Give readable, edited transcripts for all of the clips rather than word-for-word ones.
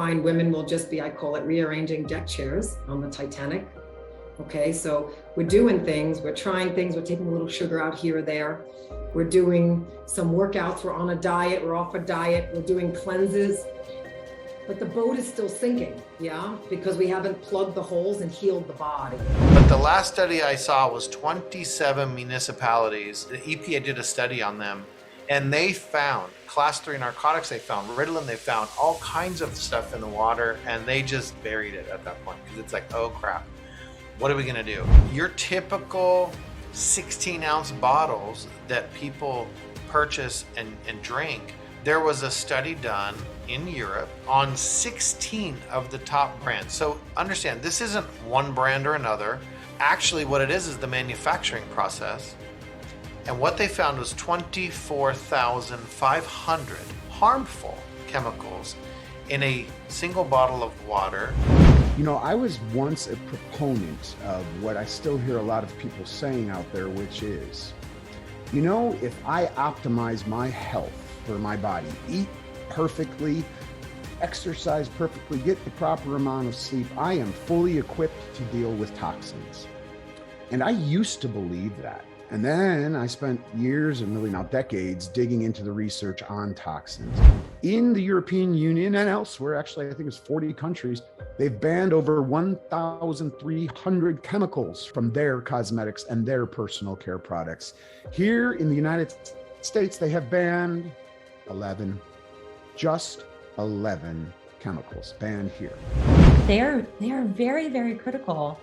find women will just be, I call it rearranging deck chairs on the Titanic. Okay, so we're doing things, we're trying things, we're taking a little sugar out here or there. We're doing some workouts, we're on a diet, we're off a diet, we're doing cleanses. But the boat is still sinking, yeah? Because we haven't plugged the holes and healed the body. But the last study I saw was 27 municipalities. The EPA did a study on them, and they found class 3 narcotics, they found Ritalin, they found all kinds of stuff in the water, and they just buried it at that point because it's like, oh crap, what are we gonna do? Your typical 16-ounce bottles that people purchase and drink, there was a study done in Europe on 16 of the top brands. So understand, this isn't one brand or another. Actually, what it is the manufacturing process. And what they found was 24,500 harmful chemicals in a single bottle of water. You know, I was once a proponent of what I still hear a lot of people saying out there, which is, you know, if I optimize my health for my body, eat perfectly, exercise perfectly, get the proper amount of sleep, I am fully equipped to deal with toxins. And I used to believe that. And then I spent years and really now decades digging into the research on toxins. In the European Union and elsewhere, actually, I think it's 40 countries, they've banned over 1,300 chemicals from their cosmetics and their personal care products. Here in the United States, they have banned 11, just 11 chemicals banned here. They are very, very critical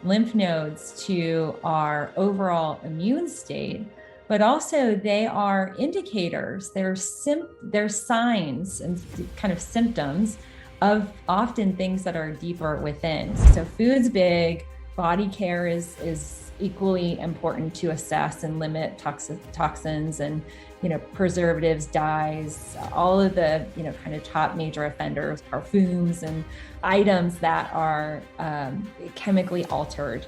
lymph nodes to our overall immune state, but also they are indicators, they're signs and kind of symptoms of often things that are deeper within. So food's big, body care is equally important to assess and limit toxins and, you know, preservatives, dyes, all of the, you know, kind of top major offenders, perfumes and items that are chemically altered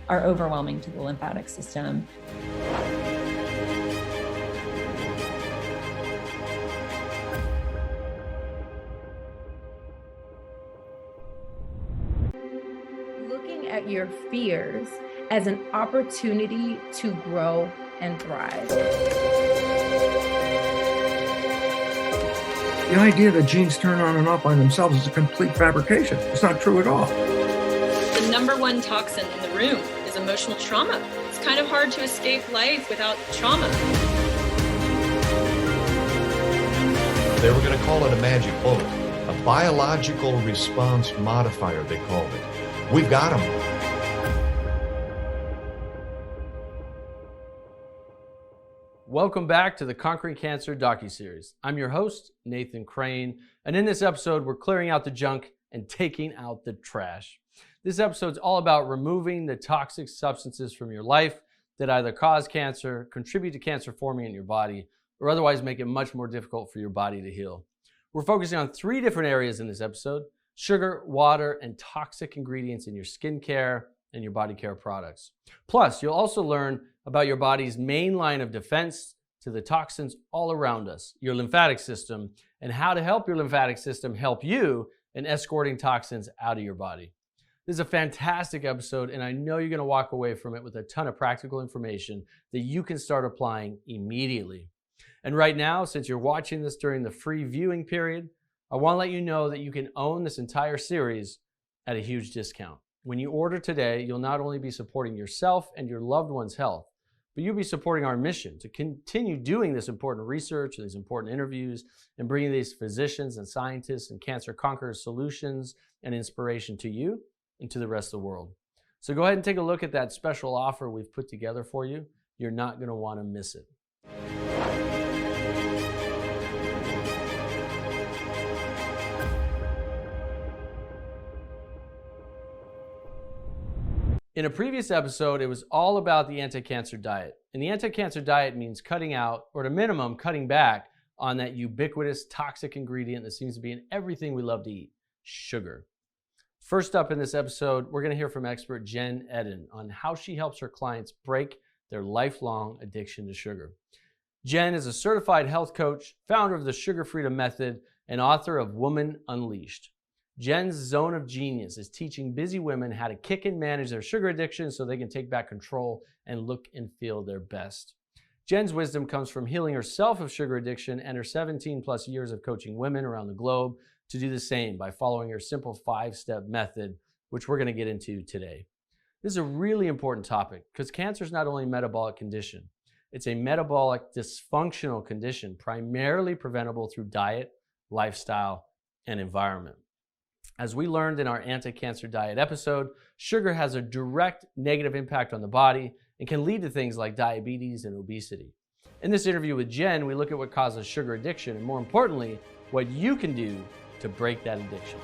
are overwhelming to the lymphatic system. Looking at your fears as an opportunity to grow and thrive. The idea that genes turn on and off by themselves is a complete fabrication. It's not true at all. The number one toxin in the room is emotional trauma. It's kind of hard to escape life without trauma. They were going to call it a magic bullet, a biological response modifier, they called it. We've got them. Welcome back to the Conquering Cancer docuseries. I'm your host, Nathan Crane, and in this episode, we're clearing out the junk and taking out the trash. This episode's all about removing the toxic substances from your life that either cause cancer, contribute to cancer forming in your body, or otherwise make it much more difficult for your body to heal. We're focusing on 3 different areas in this episode: sugar, water, and toxic ingredients in your skincare and your body care products. Plus, you'll also learn about your body's main line of defense to the toxins all around us, your lymphatic system, and how to help your lymphatic system help you in escorting toxins out of your body. This is a fantastic episode, and I know you're going to walk away from it with a ton of practical information that you can start applying immediately. And right now, since you're watching this during the free viewing period, I want to let you know that you can own this entire series at a huge discount. When you order today, you'll not only be supporting yourself and your loved one's health, but you'll be supporting our mission to continue doing this important research, these important interviews, and bringing these physicians and scientists and cancer conquerors solutions and inspiration to you and to the rest of the world. So go ahead and take a look at that special offer we've put together for you. You're not going to want to miss it. In a previous episode, it was all about the anti-cancer diet. And the anti-cancer diet means cutting out, or at a minimum, cutting back on that ubiquitous toxic ingredient that seems to be in everything we love to eat, sugar. First up in this episode, we're going to hear from expert Jen Eden on how she helps her clients break their lifelong addiction to sugar. Jen is a certified health coach, founder of the Sugar Freedom Method, and author of Woman Unleashed. Jen's zone of genius is teaching busy women how to kick and manage their sugar addiction so they can take back control and look and feel their best. Jen's wisdom comes from healing herself of sugar addiction and her 17 plus years of coaching women around the globe to do the same by following her simple 5-step method, which we're going to get into today. This is a really important topic because cancer is not only a metabolic condition, it's a metabolic dysfunctional condition primarily preventable through diet, lifestyle, and environment. As we learned in our anti-cancer diet episode, sugar has a direct negative impact on the body and can lead to things like diabetes and obesity. In this interview with Jen, we look at what causes sugar addiction and, more importantly, what you can do to break that addiction.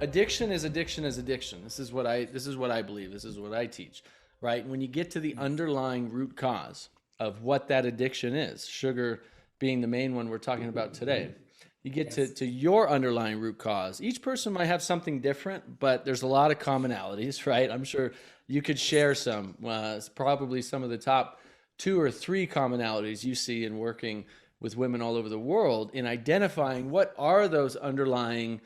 Addiction is addiction is addiction. This is what I believe. This is what I teach, right? When you get to the underlying root cause of what that addiction is, sugar being the main one we're talking about today, you get to your underlying root cause. Each person might have something different, but there's a lot of commonalities, right? I'm sure you could share some. It's probably some of the top 2 or 3 commonalities you see in working with women all over the world in identifying what are those underlying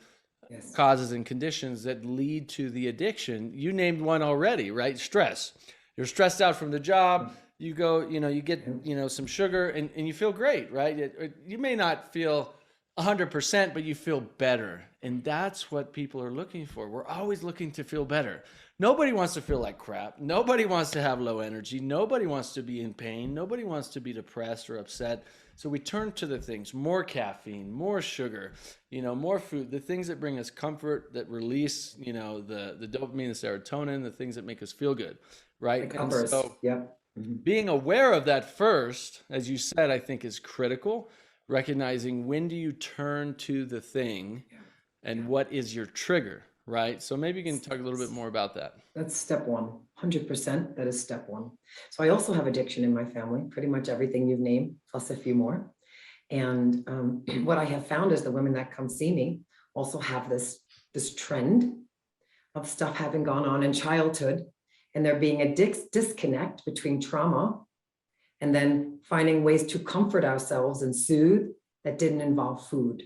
causes and conditions that lead to the addiction. You named one already, right? Stress. You're stressed out from the job. You go, you get, some sugar and you feel great, right? You may not feel 100%, but you feel better. And that's what people are looking for. We're always looking to feel better. Nobody wants to feel like crap. Nobody wants to have low energy. Nobody wants to be in pain. Nobody wants to be depressed or upset. So we turn to the things, more caffeine, more sugar, more food, the things that bring us comfort, that release, the dopamine, the serotonin, the things that make us feel good, right? And so being aware of that first, as you said, I think is critical. Recognizing when do you turn to the thing and what is your trigger, right? So maybe you can talk a little bit more about that. That's step one, 100%. That is step one. So I also have addiction in my family, pretty much everything you've named, plus a few more. And what I have found is the women that come see me also have this trend of stuff having gone on in childhood, and there being a disconnect between trauma and then finding ways to comfort ourselves and soothe that didn't involve food.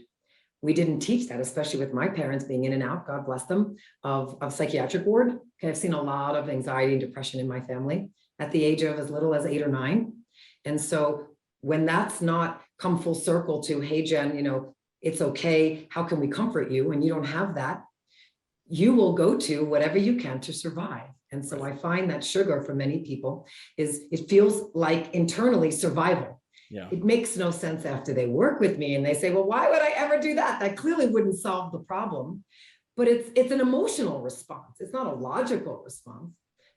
We didn't teach that, especially with my parents being in and out, God bless them, of psychiatric ward. Okay, I've seen a lot of anxiety and depression in my family at the age of as little as 8 or 9. And so when that's not come full circle to, hey, Jen, it's okay, how can we comfort you? And you don't have that, you will go to whatever you can to survive. And so I find that sugar for many people it feels like internally survival. Yeah. It makes no sense after they work with me and they say, well, why would I ever do that? That clearly wouldn't solve the problem. But it's an emotional response. It's not a logical response.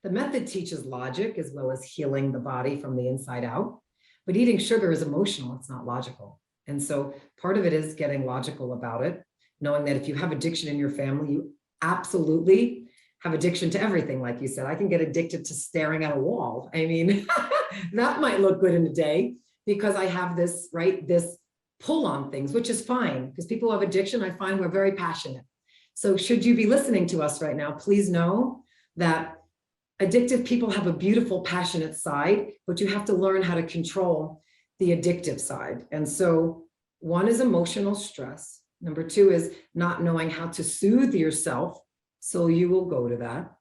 The method teaches logic as well as healing the body from the inside out. But eating sugar is emotional. It's not logical. And so part of it is getting logical about it, knowing that if you have addiction in your family, you absolutely have addiction to everything. Like you said, I can get addicted to staring at a wall. I mean, that might look good in a day because I have this pull on things, which is fine because people who have addiction, I find we're very passionate. So should you be listening to us right now, please know that addictive people have a beautiful, passionate side, but you have to learn how to control the addictive side. And so one is emotional stress. Number 2 is not knowing how to soothe yourself. So you will go to that.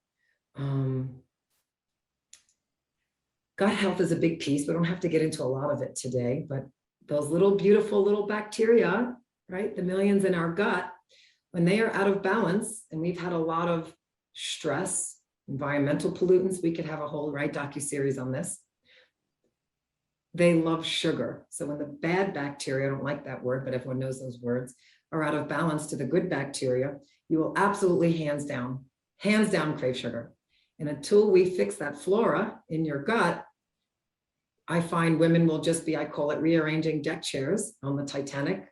Gut health is a big piece. We don't have to get into a lot of it today, but those little beautiful little bacteria, right? The millions in our gut, when they are out of balance, and we've had a lot of stress, environmental pollutants, we could have a whole docuseries on this. They love sugar. So when the bad bacteria, I don't like that word, but everyone knows those words, are out of balance to the good bacteria, you will absolutely hands down crave sugar. And until we fix that flora in your gut, I find women will just be, I call it rearranging deck chairs on the Titanic.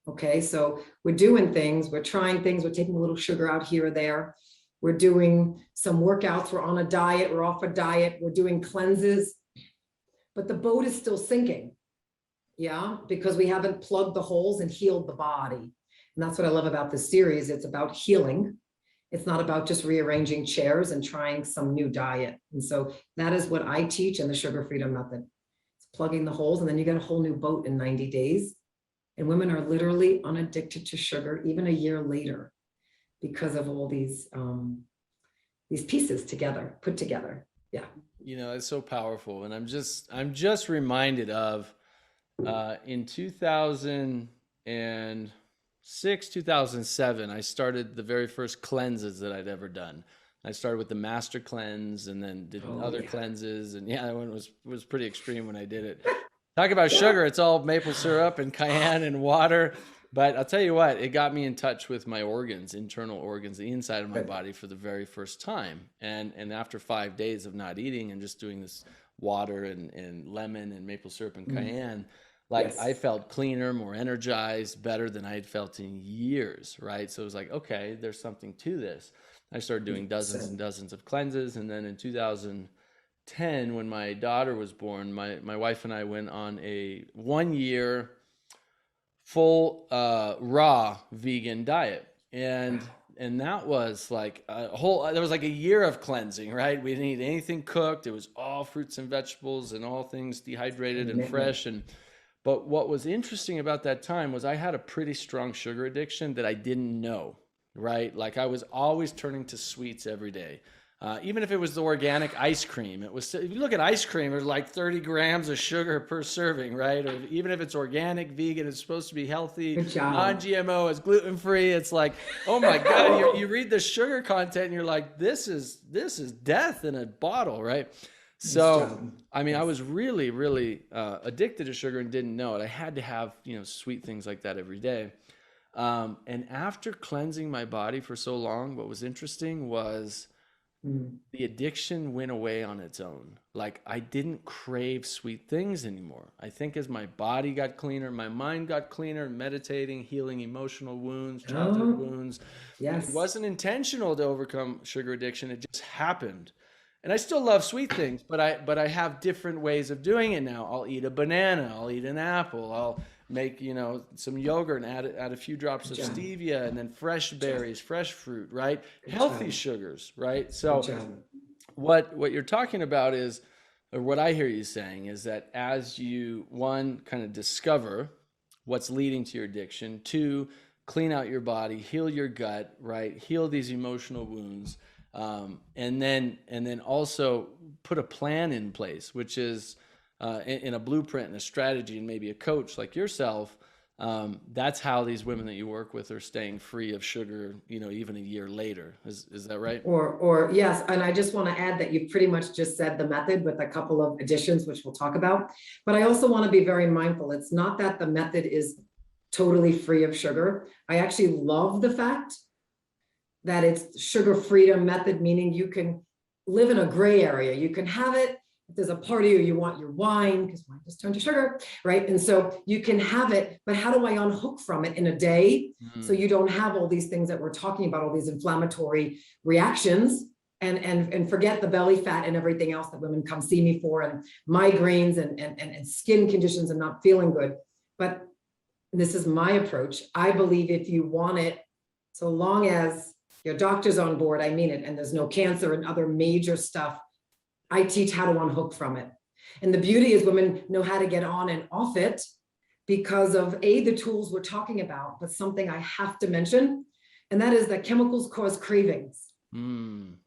Okay, so we're doing things, we're trying things, we're taking a little sugar out here or there. We're doing some workouts, we're on a diet, we're off a diet, we're doing cleanses, but the boat is still sinking. Yeah, because we haven't plugged the holes and healed the body. And that's what I love about this series. It's about healing. It's not about just rearranging chairs and trying some new diet. And so that is what I teach in the Sugar Freedom Method. It's plugging the holes, and then you get a whole new boat in 90 days. And women are literally unaddicted to sugar even a year later because of all these pieces together, put together. Yeah. You know, it's so powerful. And I'm just reminded of in 2006, 2007, I started the very first cleanses that I'd ever done. I started with the master cleanse and then did other cleanses. And yeah, that one was pretty extreme when I did it. Talk about sugar. It's all maple syrup and cayenne and water. But I'll tell you what, it got me in touch with my organs, internal organs, the inside of my body for the very first time. And after 5 days of not eating and just doing this water and lemon and maple syrup and cayenne, I felt cleaner, more energized, better than I had felt in years, right? So it was like, okay, there's something to this. I started doing dozens and dozens of cleanses. And then in 2010, when my daughter was born, my wife and I went on a 1-year full raw vegan diet. And that was like there was like a year of cleansing, right? We didn't eat anything cooked. It was all fruits and vegetables and all things dehydrated and fresh. But what was interesting about that time was I had a pretty strong sugar addiction that I didn't know, right? Like I was always turning to sweets every day. Even if it was the organic ice cream, if you look at ice cream, there's like 30 grams of sugar per serving, right? Or even if it's organic, vegan, it's supposed to be healthy, non-GMO, it's gluten-free. It's like, oh my God, you read the sugar content and you're like, this is death in a bottle, right? So, I mean, I was really, really addicted to sugar and didn't know it. I had to have, sweet things like that every day. And after cleansing my body for so long, what was interesting was the addiction went away on its own. Like I didn't crave sweet things anymore. I think as my body got cleaner, my mind got cleaner, meditating, healing emotional wounds, childhood wounds. It wasn't intentional to overcome sugar addiction. It just happened. And I still love sweet things, but I have different ways of doing it now. I'll eat a banana, I'll eat an apple, I'll make, some yogurt and add a few drops of stevia and then fresh berries, fresh fruit, right? Healthy sugars, right? So what you're talking about is, or what I hear you saying is that as you, one, kind of discover what's leading to your addiction, two, clean out your body, heal your gut, right? Heal these emotional wounds. And then also put a plan in place, which is in a blueprint and a strategy and maybe a coach like yourself. That's how these women that you work with are staying free of sugar, even a year later. Is that right? Or yes. And I just want to add that you pretty much just said the method with a couple of additions, which we'll talk about. But I also want to be very mindful. It's not that the method is totally free of sugar. I actually love the fact that it's sugar freedom method, meaning you can live in a gray area. You can have it if there's a party or you want your wine, because wine just turned to sugar, right? And so you can have it, but how do I unhook from it in a day so you don't have all these things that we're talking about, all these inflammatory reactions, and forget the belly fat and everything else that women come see me for, and migraines and skin conditions and not feeling good. But this is my approach. I believe if you want it, so long as your doctor's on board, I mean it, and there's no cancer and other major stuff, I teach how to unhook from it. And the beauty is women know how to get on and off it because of the tools we're talking about, but something I have to mention, and that is that chemicals cause cravings.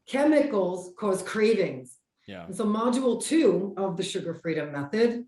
Chemicals cause cravings. Yeah. And so module 2 of the sugar freedom method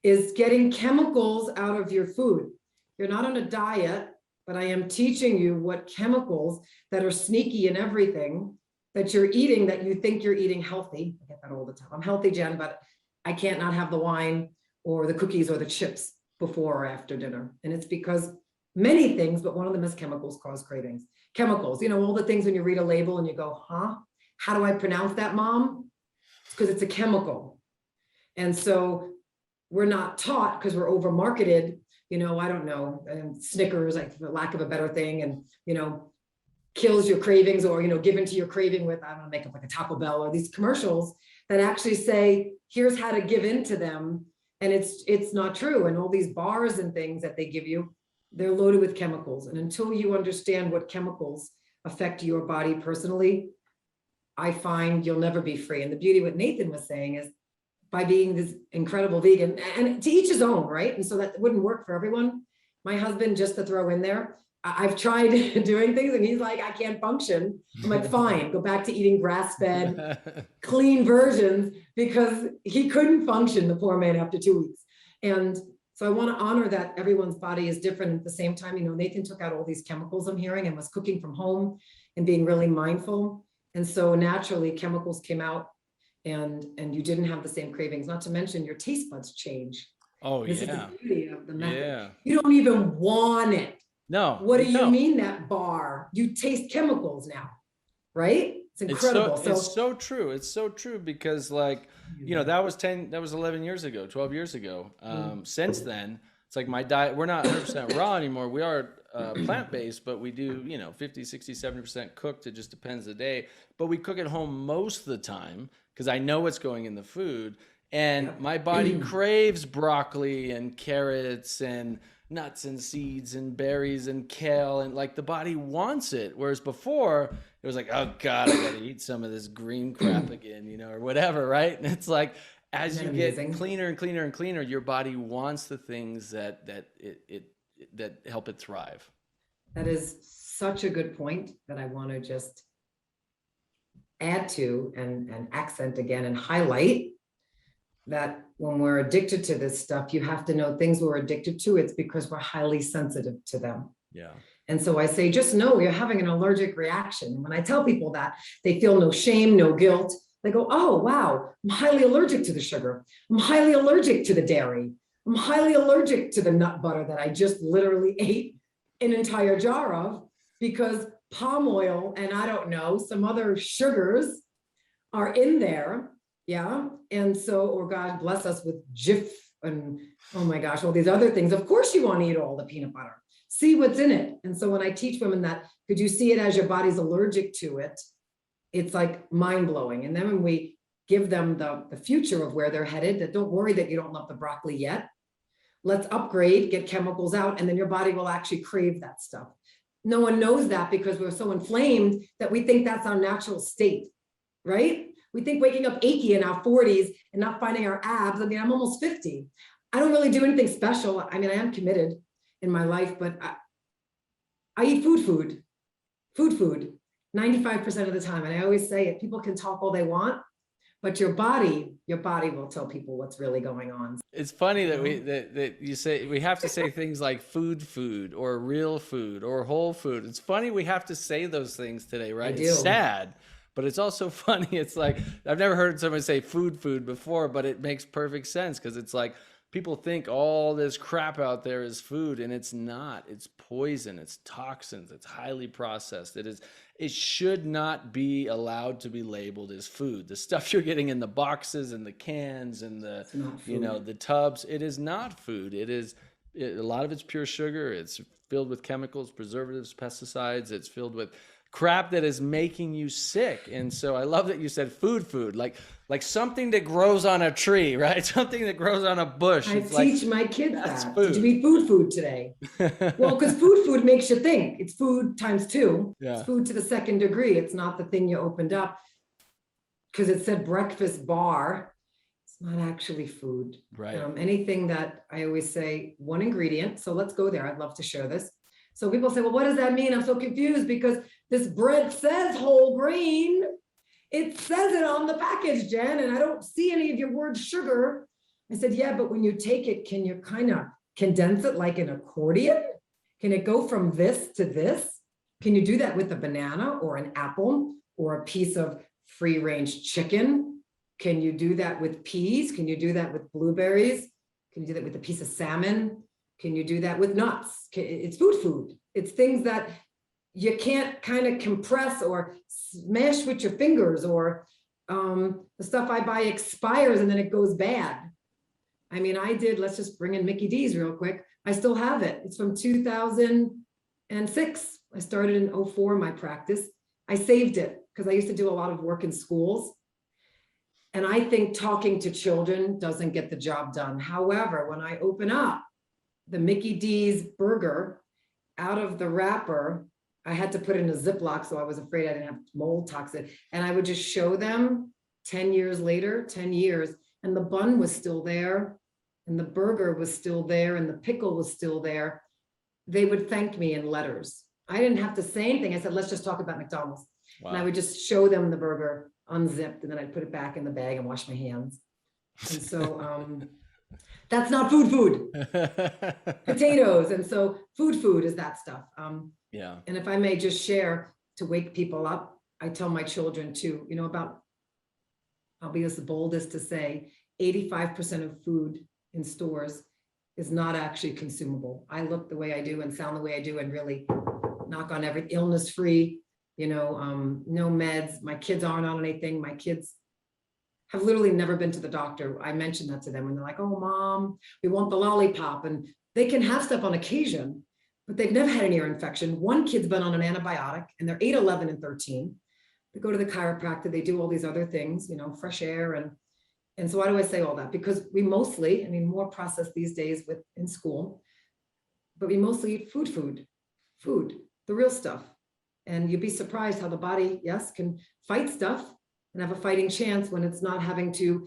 is getting chemicals out of your food. You're not on a diet, but I am teaching you what chemicals that are sneaky in everything that you're eating, that you think you're eating healthy. I get that all the time. I'm healthy, Jen, but I can't not have the wine or the cookies or the chips before or after dinner. And it's because many things, but one of them is chemicals cause cravings. Chemicals, all the things when you read a label and you go, how do I pronounce that, Mom? It's because it's a chemical. And so we're not taught, because we're over marketed, I don't know, and Snickers, like for lack of a better thing, and, kills your cravings, or, given to your craving with, I don't know, make up like a Taco Bell, or these commercials that actually say, here's how to give in to them. And it's not true. And all these bars and things that they give you, they're loaded with chemicals. And until you understand what chemicals affect your body personally, I find you'll never be free. And the beauty, what Nathan was saying, is by being this incredible vegan, and to each his own, right? And so that wouldn't work for everyone. My husband, just to throw in there, I've tried doing things and he's like, I can't function. I'm like, fine, go back to eating grass-fed, clean versions, because he couldn't function, the poor man, after 2 weeks. And so I want to honor that everyone's body is different. At the same time, you know, Nathan took out all these chemicals I'm hearing and was cooking from home and being really mindful. And so naturally chemicals came out and you didn't have the same cravings, not to mention your taste buds change. Oh, This yeah. is the beauty of the method. Yeah. You don't even want it. No. What do you don't. mean that bar? You taste chemicals now, right? It's incredible. It's so true. It's so true because, like, you know, that was 11 years ago, 12 years ago. Since then, it's like my diet, we're not 100% raw anymore. We are plant-based, but we do, you know, 50, 60, 70% cooked. It just depends the day. But we cook at home most of the time because I know what's going in the food. And my body craves broccoli and carrots and nuts and seeds and berries and kale, and like the body wants it. Whereas before it was like, oh God, I gotta eat some of this green crap again, you know, or whatever, right? And it's like, as you get cleaner and cleaner and cleaner, your body wants the things that help it thrive. That is such a good point that I want to just add to and accent again and highlight that when we're addicted to this stuff, you have to know things we're addicted to, it's because we're highly sensitive to them. Yeah. And so I say, just know you're having an allergic reaction. And when I tell people that, they feel no shame, no guilt. They go, oh, wow, I'm highly allergic to the sugar. I'm highly allergic to the dairy. I'm highly allergic to the nut butter that I just literally ate an entire jar of, because palm oil and I don't know, some other sugars are in there. Yeah. And so, or God bless us with Jif and oh my gosh, all these other things. Of course you want to eat all the peanut butter, see what's in it. And so when I teach women that, could you see it as your body's allergic to it? It's like mind blowing. And then when we give them the future of where they're headed, that don't worry that you don't love the broccoli yet. Let's upgrade, get chemicals out, and then your body will actually crave that stuff. No one knows that because we're so inflamed that we think that's our natural state, right? We think waking up achy in our 40s and not finding our abs. I mean, I'm almost 50. I don't really do anything special. I mean, I am committed in my life, but I eat food 95% of the time. And I always say it, people can talk all they want, but your body will tell people what's really going on. It's funny that that you say we have to say things like food or real food or whole food. It's funny we have to say those things today, right? It's sad, but it's also funny. It's like, I've never heard someone say food before, but it makes perfect sense because it's like people think all this crap out there is food, and it's not. It's poison, it's toxins, it's highly processed. It should not be allowed to be labeled as food. The stuff you're getting in the boxes and the cans and the, you know, the tubs, it is not food. A lot of it's pure sugar. It's filled with chemicals, preservatives, pesticides. It's filled with crap that is making you sick. And so I love that you said food, like something that grows on a tree, right? Something that grows on a bush. I teach my kids that. Food. Did you eat food today? Well, because food makes you think. It's food times 2. Yeah. It's food to the second degree. It's not the thing you opened up because it said breakfast bar. It's not actually food. Right. Anything that I always say, one ingredient. So let's go there. I'd love to share this. So people say, well, what does that mean? I'm so confused because this bread says whole grain. It says it on the package, Jen, and I don't see any of your words sugar. I said, yeah, but when you take it, can you kind of condense it like an accordion? Can it go from this to this? Can you do that with a banana or an apple or a piece of free range chicken? Can you do that with peas? Can you do that with blueberries? Can you do that with a piece of salmon? Can you do that with nuts? It's food. It's things that you can't kind of compress or smash with your fingers, or the stuff I buy expires and then it goes bad. I mean, let's just bring in Mickey D's real quick. I still have it. It's from 2006. I started in 2004, my practice. I saved it because I used to do a lot of work in schools. And I think talking to children doesn't get the job done. However, when I open up the Mickey D's burger out of the wrapper, I had to put it in a Ziploc, so I was afraid I didn't have mold toxin. And I would just show them 10 years later, 10 years, and the bun was still there, and the burger was still there, and the pickle was still there. they would thank me in letters. I didn't have to say anything. I said, let's just talk about McDonald's. Wow. And I would just show them the burger unzipped, and then I'd put it back in the bag and wash my hands. And so that's not food. Potatoes. And so food is that stuff. Yeah. And if I may just share to wake people up, I tell my children too, I'll be as bold as to say 85% of food in stores is not actually consumable. I look the way I do and sound the way I do and really knock on every illness free, no meds. My kids aren't on anything. My kids have literally never been to the doctor. I mentioned that to them and they're like, oh, Mom, we want the lollipop. And they can have stuff on occasion, but they've never had an ear infection. One kid's been on an antibiotic and they're 8, 11, and 13. They go to the chiropractor, they do all these other things, fresh air. And so why do I say all that? Because we mostly, more processed these days in school, but we mostly eat food, the real stuff. And you'd be surprised how the body, yes, can fight stuff and have a fighting chance when it's not having to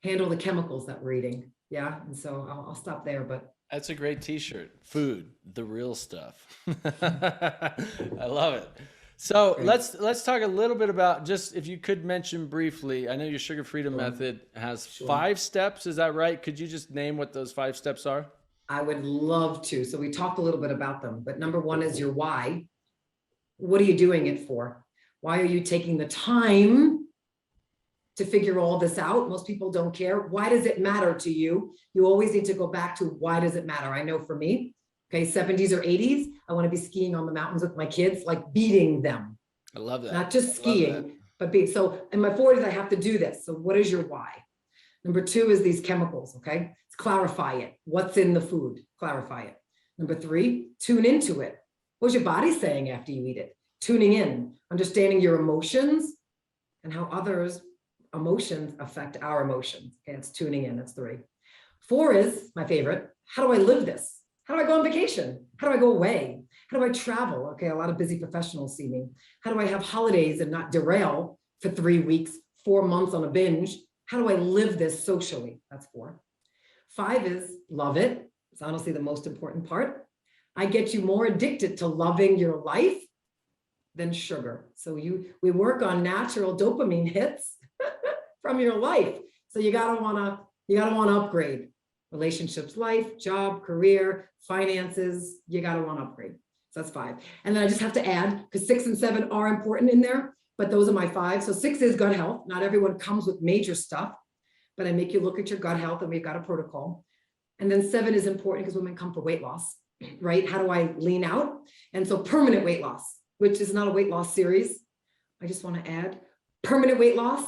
handle the chemicals that we're eating. Yeah. And so I'll stop there, but. That's a great t-shirt. Food, the real stuff. I love it. So let's talk a little bit about, just if you could mention briefly, I know your sugar freedom method has 5 steps. Is that right? Could you just name what those 5 steps are? I would love to. So we talked a little bit about them, but number 1 is your why. What are you doing it for? Why are you taking the time to figure all this out? Most people don't care. Why does it matter to you? You always need to go back to why does it matter? I know for me, 70s or 80s, I want to be skiing on the mountains with my kids, like beating them. I love that. Not just skiing, but so in my 40s, I have to do this. So what is your why? Number 2 is these chemicals, okay? Let's clarify it. What's in the food? Clarify it. Number 3, tune into it. What's your body saying after you eat it? Tuning in, understanding your emotions and how others' emotions affect our emotions. Okay, it's tuning in, that's 3. 4 is my favorite. How do I live this? How do I go on vacation? How do I go away? How do I travel? Okay, a lot of busy professionals see me. How do I have holidays and not derail for 3 weeks, 4 months on a binge? How do I live this socially? That's 4. 5 is love it. It's honestly the most important part. I get you more addicted to loving your life than sugar. So we work on natural dopamine hits from your life. So you gotta wanna upgrade. Relationships, life, job, career, finances, you gotta wanna upgrade. So that's 5. And then I just have to add, because 6 and 7 are important in there, but those are my 5. So 6 is gut health. Not everyone comes with major stuff, but I make you look at your gut health and we've got a protocol. And then 7 is important because women come for weight loss, right? How do I lean out? And so permanent weight loss, which is not a weight loss series. I just want to add, permanent weight loss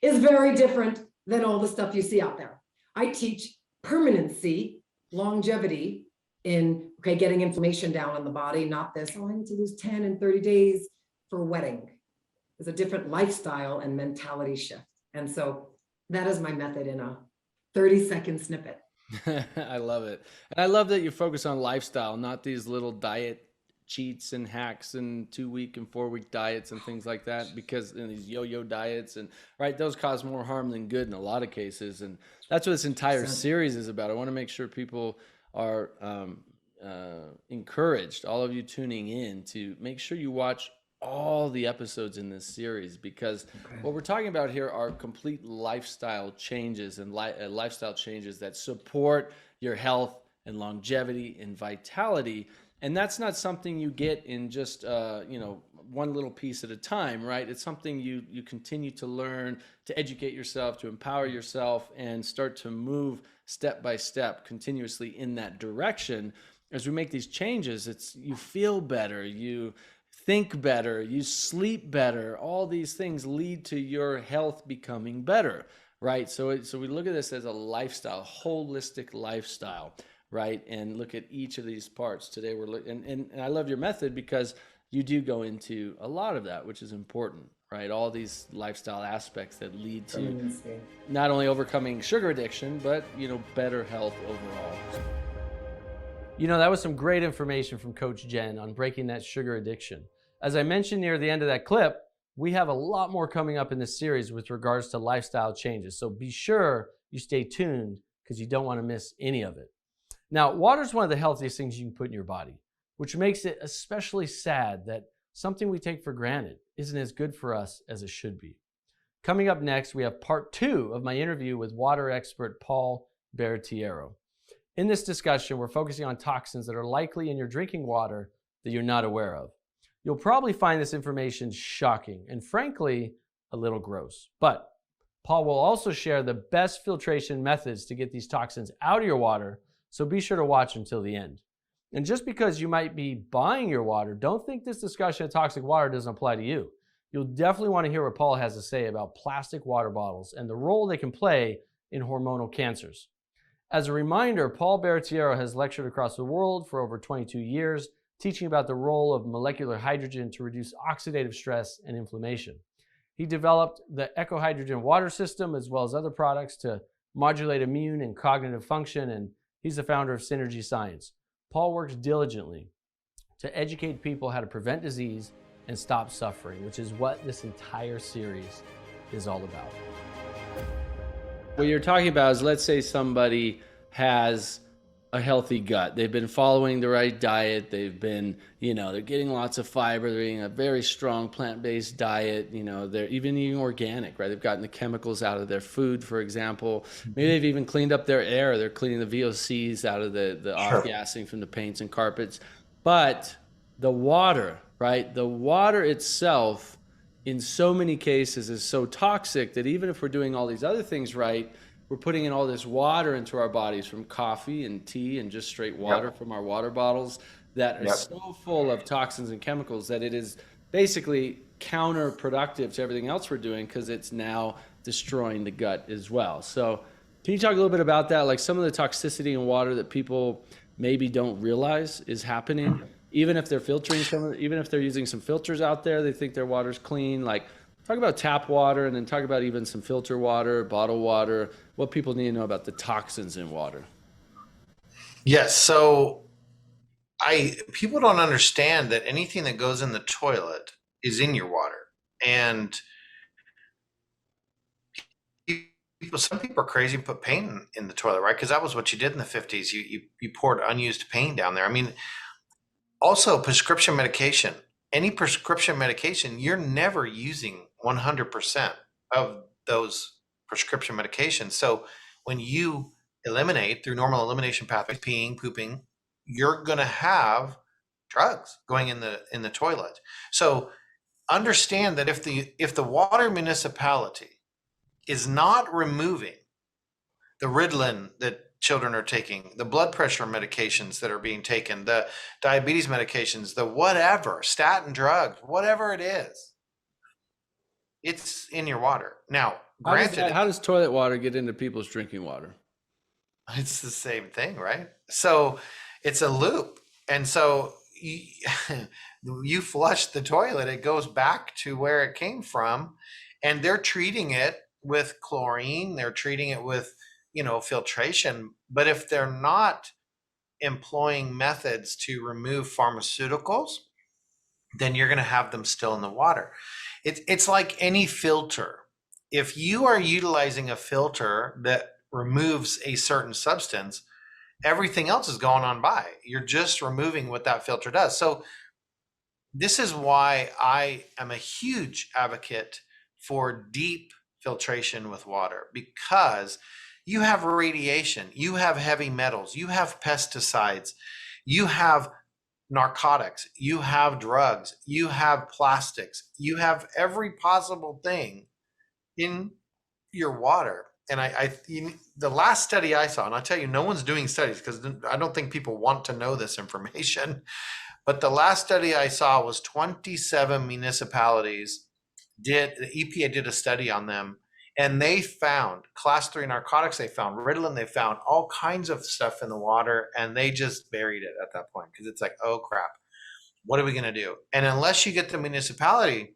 is very different than all the stuff you see out there. I teach permanency, longevity in, getting inflammation down in the body, not this, I need to lose 10 and 30 days for a wedding. There's a different lifestyle and mentality shift. And so that is my method in a 30-second snippet. I love it. And I love that you focus on lifestyle, not these little diet cheats and hacks and 2-week and 4-week diets and things like that, because these yo-yo diets and those cause more harm than good in a lot of cases. And that's what this entire series is about. I want to make sure people are encouraged, all of you tuning in, to make sure you watch all the episodes in this series, because what we're talking about here are complete lifestyle changes and lifestyle changes that support your health and longevity and vitality. And that's not something you get in just one little piece at a time, right? It's something you continue to learn, to educate yourself, to empower yourself, and start to move step by step continuously in that direction. As we make these changes, you feel better, you think better, you sleep better. All these things lead to your health becoming better, right? So we look at this as a lifestyle, holistic lifestyle, right? And look at each of these parts. Today we're looking, and I love your method because you do go into a lot of that, which is important, right? All these lifestyle aspects that lead to not only overcoming sugar addiction, but, better health overall. That was some great information from Coach Jen on breaking that sugar addiction. As I mentioned near the end of that clip, we have a lot more coming up in this series with regards to lifestyle changes. So be sure you stay tuned because you don't want to miss any of it. Now, water is one of the healthiest things you can put in your body, which makes it especially sad that something we take for granted isn't as good for us as it should be. Coming up next, we have part 2 of my interview with water expert Paul Bertiero. In this discussion, we're focusing on toxins that are likely in your drinking water that you're not aware of. You'll probably find this information shocking and, frankly, a little gross. But Paul will also share the best filtration methods to get these toxins out of your water, so be sure to watch until the end. And just because you might be buying your water, don't think this discussion of toxic water doesn't apply to you. You'll definitely want to hear what Paul has to say about plastic water bottles and the role they can play in hormonal cancers. As a reminder, Paul Bertiero has lectured across the world for over 22 years, teaching about the role of molecular hydrogen to reduce oxidative stress and inflammation. He developed the EcoHydrogen water system as well as other products to modulate immune and cognitive function, and he's the founder of Synergy Science. Paul works diligently to educate people how to prevent disease and stop suffering, which is what this entire series is all about. What you're talking about is, let's say somebody has a healthy gut. They've been following the right diet. They've been, they're getting lots of fiber. They're eating a very strong plant-based diet. They're even eating organic, right? They've gotten the chemicals out of their food, for example. Maybe they've even cleaned up their air. They're cleaning the VOCs out of the off-gassing from the paints and carpets. But the water, right? The water itself, in so many cases, is so toxic that even if we're doing all these other things right, we're putting in all this water into our bodies from coffee and tea and just straight water from our water bottles that are so full of toxins and chemicals that it is basically counterproductive to everything else we're doing, because it's now destroying the gut as well. So can you talk a little bit about that? Like some of the toxicity in water that people maybe don't realize is happening, even if they're filtering even if they're using some filters out there, they think their water's clean. Like, talk about tap water, and then talk about even some filter water, bottled water, what people need to know about the toxins in water. Yes. So people don't understand that anything that goes in the toilet is in your water. And some people are crazy and put paint in the toilet, right? Because that was what you did in the 50s. You poured unused paint down there. I mean, also prescription medication. Any prescription medication, you're never using 100% of those prescription medications. So when you eliminate through normal elimination pathways, peeing, pooping, you're going to have drugs going in the toilet. So understand that if the water municipality is not removing the Ritalin that children are taking, the blood pressure medications that are being taken, the diabetes medications, the whatever, statin drugs, whatever it is, it's in your water. Now, granted, how does toilet water get into people's drinking water? It's the same thing, right? So it's a loop. And so you flush the toilet, it goes back to where it came from, and they're treating it with chlorine, they're treating it with filtration. But if they're not employing methods to remove pharmaceuticals, then you're going to have them still in the water. It's like any filter. If you are utilizing a filter that removes a certain substance, everything else is going on by. You're just removing what that filter does. So this is why I am a huge advocate for deep filtration with water, because you have radiation, you have heavy metals, you have pesticides, you have narcotics, you have drugs, you have plastics, you have every possible thing in your water. And the last study I saw, and I'll tell you, no one's doing studies because I don't think people want to know this information, but the last study I saw was 27 municipalities the EPA did a study on them. And they found class 3 narcotics, they found Ritalin, they found all kinds of stuff in the water, and they just buried it at that point because it's like, oh crap, what are we going to do? And unless you get the municipality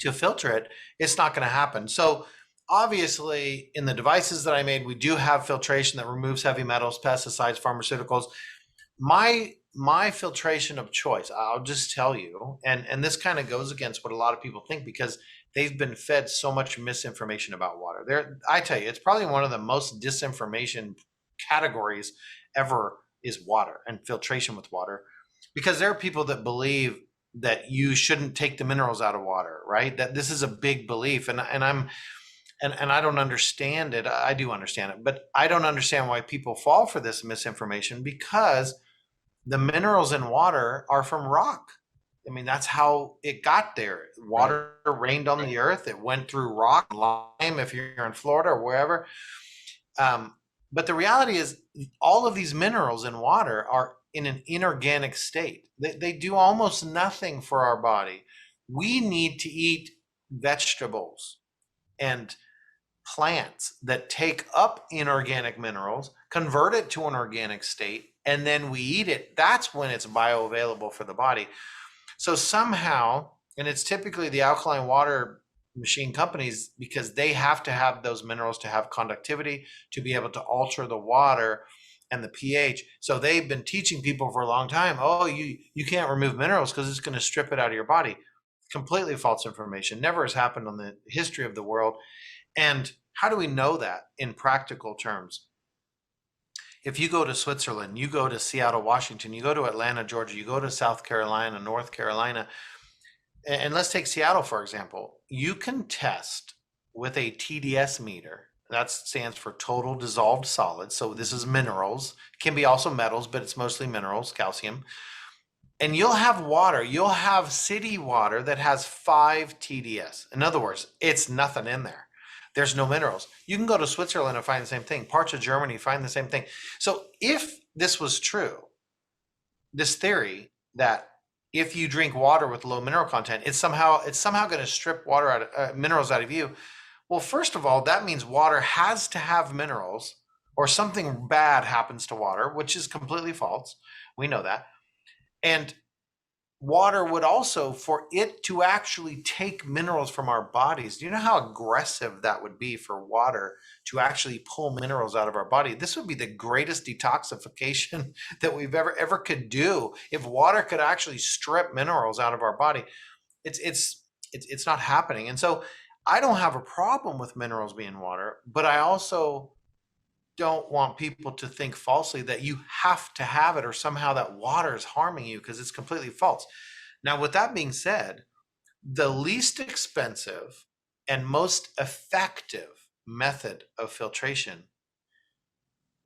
to filter it, it's not going to happen. So obviously in the devices that I made, we do have filtration that removes heavy metals, pesticides, pharmaceuticals. My filtration of choice, I'll just tell you, and this kind of goes against what a lot of people think because they've been fed so much misinformation about water. I tell you, it's probably one of the most disinformation categories ever is water and filtration with water, because there are people that believe that you shouldn't take the minerals out of water, right? That this is a big belief, and I don't understand it. I do understand it, but I don't understand why people fall for this misinformation, because the minerals in water are from rock. I mean, that's how it got there. Water rained on the earth. It went through rock, lime, if you're in Florida or wherever. But the reality is, all of these minerals in water are in an inorganic state. They do almost nothing for our body. We need to eat vegetables and plants that take up inorganic minerals, convert it to an organic state, and then we eat it. That's when it's bioavailable for the body. So somehow, and it's typically the alkaline water machine companies, because they have to have those minerals to have conductivity, to be able to alter the water and the pH. So they've been teaching people for a long time, oh, you can't remove minerals because it's going to strip it out of your body. Completely false information. Never has happened on the history of the world. And how do we know that in practical terms? If you go to Switzerland, you go to Seattle, Washington, you go to Atlanta, Georgia, you go to South Carolina, North Carolina, and let's take Seattle, for example. You can test with a TDS meter. That stands for total dissolved solids. So this is minerals. It can be also metals, but it's mostly minerals, calcium. And you'll have water. You'll have city water that has 5 TDS. In other words, it's nothing in there. There's no minerals. You can go to Switzerland and find the same thing. Parts of Germany find the same thing. So if this was true, this theory that if you drink water with low mineral content, it's somehow going to strip water out, minerals out of you. Well, first of all, that means water has to have minerals, or something bad happens to water, which is completely false. We know that. And water would also, for it to actually take minerals from our bodies, do you know how aggressive that would be for water to actually pull minerals out of our body? This would be the greatest detoxification that we've ever could do. If water could actually strip minerals out of our body, it's not happening. And so I don't have a problem with minerals being water, but I also don't want people to think falsely that you have to have it, or somehow that water is harming you, because it's completely false. Now, with that being said, the least expensive and most effective method of filtration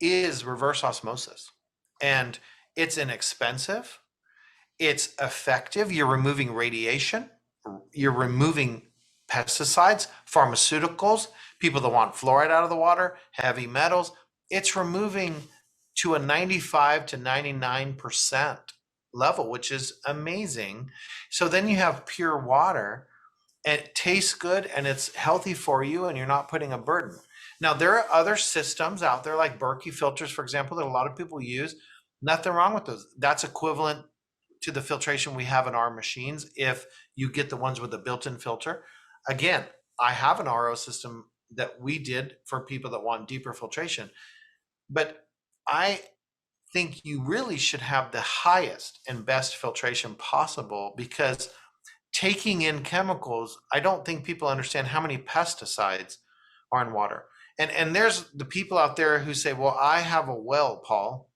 is reverse osmosis. And it's inexpensive, it's effective. You're removing radiation, you're removing pesticides, pharmaceuticals, people that want fluoride out of the water, heavy metals. It's removing to a 95 to 99% level, which is amazing. So then you have pure water, and it tastes good, and it's healthy for you, and you're not putting a burden. Now, there are other systems out there, like Berkey filters, for example, that a lot of people use. Nothing wrong with those. That's equivalent to the filtration we have in our machines if you get the ones with the built-in filter. Again, I have an RO system that we did for people that want deeper filtration. But I think you really should have the highest and best filtration possible, because taking in chemicals, I don't think people understand how many pesticides are in water. And there's the people out there who say, well, I have a well, Paul.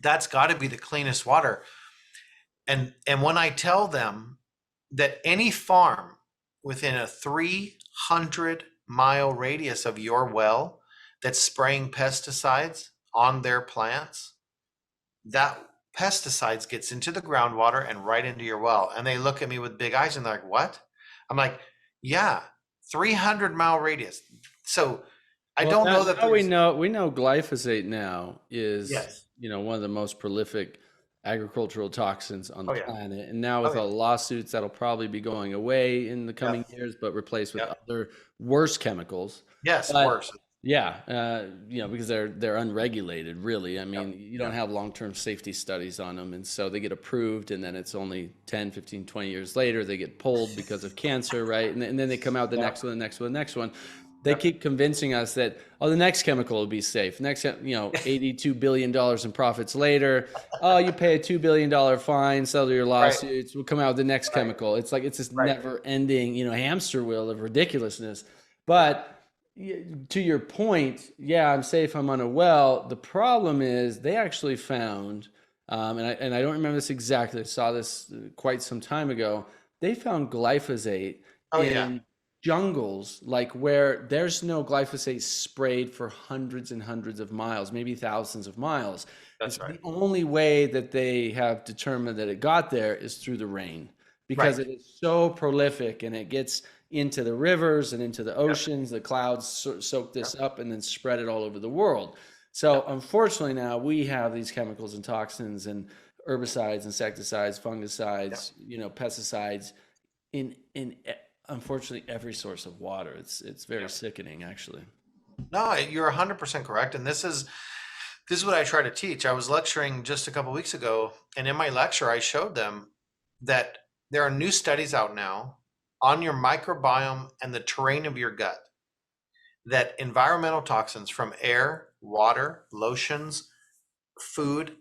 That's got to be the cleanest water. And when I tell them that any farm within a 300-mile radius of your well that's spraying pesticides on their plants, that pesticides gets into the groundwater and right into your well. And they look at me with big eyes and they're like, what? I'm like, yeah, 300-mile radius. So I don't know that we know glyphosate now is, yes, one of the most prolific agricultural toxins on the yeah. planet. And now with all lawsuits, that'll probably be going away in the coming years, but replaced with other worse chemicals. Yes, worse. Yeah, because they're unregulated, really. I mean, you don't have long-term safety studies on them, and so they get approved, and then it's only 10, 15, 20 years later they get pulled because of cancer, right? And then they come out the next one, the next one, the next one. They keep convincing us that, the next chemical will be safe. Next, $82 billion in profits later. Oh, you pay a $2 billion fine, settle your lawsuits. We'll come out with the next chemical. It's like it's this never-ending, hamster wheel of ridiculousness. But To your point, yeah, I'm safe, I'm on a well. The problem is they actually found, and I don't remember this exactly, I saw this quite some time ago. They found glyphosate Oh yeah, in jungles, like where there's no glyphosate sprayed for hundreds and hundreds of miles, maybe thousands of miles. And that's so right. the only way that they have determined that it got there is through the rain because Right. it is so prolific and it gets into the rivers and into the Yep. oceans. The clouds soak Yep. this up and then spread it all over the world. So Yep. unfortunately now we have these chemicals and toxins and herbicides, insecticides, Yep. fungicides, pesticides in unfortunately every source of water. It's very Yep. sickening actually. No, you're 100% correct, and this is what I try to teach. I was lecturing just a couple weeks ago, and in my lecture, I showed them that there are new studies out now on your microbiome and the terrain of your gut, that environmental toxins from air, water, lotions, food,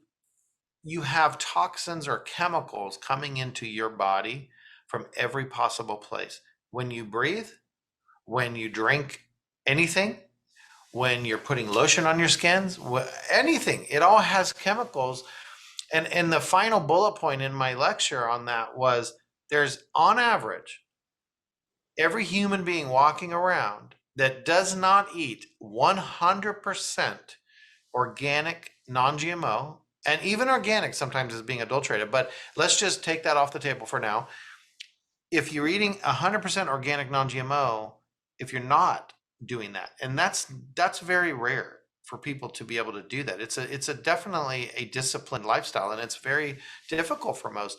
you have toxins or chemicals coming into your body from every possible place. When you breathe, when you drink anything, when you're putting lotion on your skins, anything, it all has chemicals. And the final bullet point in my lecture on that was there's on average every human being walking around that does not eat 100% organic, non-GMO, and even organic sometimes is being adulterated, but let's just take that off the table for now. If you're eating 100% organic, non-GMO, if you're not doing that, and that's very rare for people to be able to do that. It's a definitely a disciplined lifestyle, and it's very difficult for most.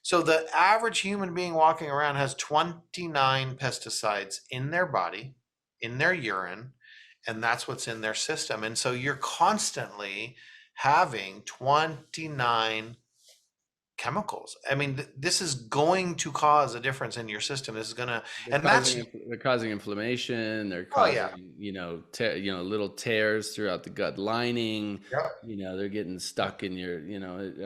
So the average human being walking around has 29 pesticides in their body, in their urine, and that's what's in their system. And so you're constantly having 29 chemicals. I mean, this is going to cause a difference in your system. This is gonna, and that's, They're causing inflammation. They're oh causing, yeah, little tears throughout the gut lining. yep, They're getting stuck in your,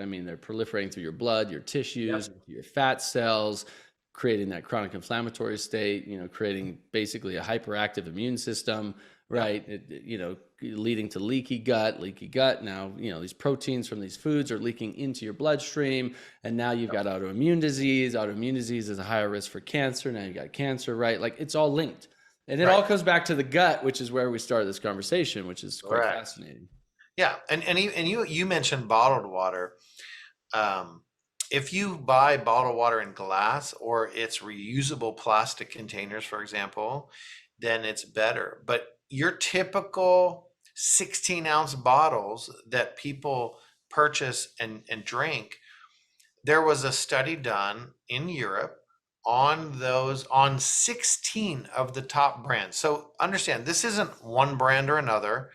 I mean, they're proliferating through your blood, your tissues, yep, your fat cells, creating that chronic inflammatory state. Creating basically a hyperactive immune system, yep, right? Leading to leaky gut. Now, these proteins from these foods are leaking into your bloodstream, and now you've got autoimmune disease. Autoimmune disease is a higher risk for cancer. Now you've got cancer, right? Like it's all linked, and it all right, comes back to the gut, which is where we started this conversation, which is quite correct. fascinating. Yeah, and you mentioned bottled water. Um, if you buy bottled water in glass or it's reusable plastic containers, for example, then it's better. But your typical 16-ounce bottles that people purchase and drink, there was a study done in Europe on 16 of the top brands. So understand, this isn't one brand or another.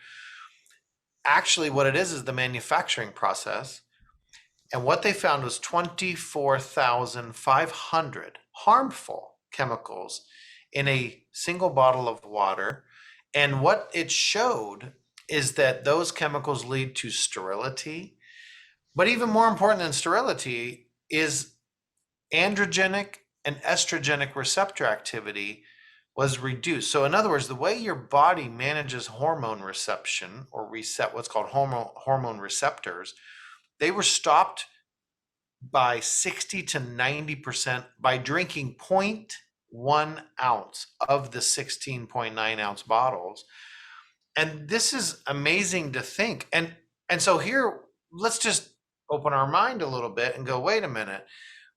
Actually, what it is the manufacturing process. And what they found was 24,500 harmful chemicals in a single bottle of water. And what it showed is that those chemicals lead to sterility. But even more important than sterility is androgenic and estrogenic receptor activity was reduced. So in other words, the way your body manages hormone reception or reset what's called hormone receptors, they were stopped by 60 to 90% by drinking 0.1 ounce of the 16.9 ounce bottles. And this is amazing to think. And so here, let's just open our mind a little bit and go, wait a minute,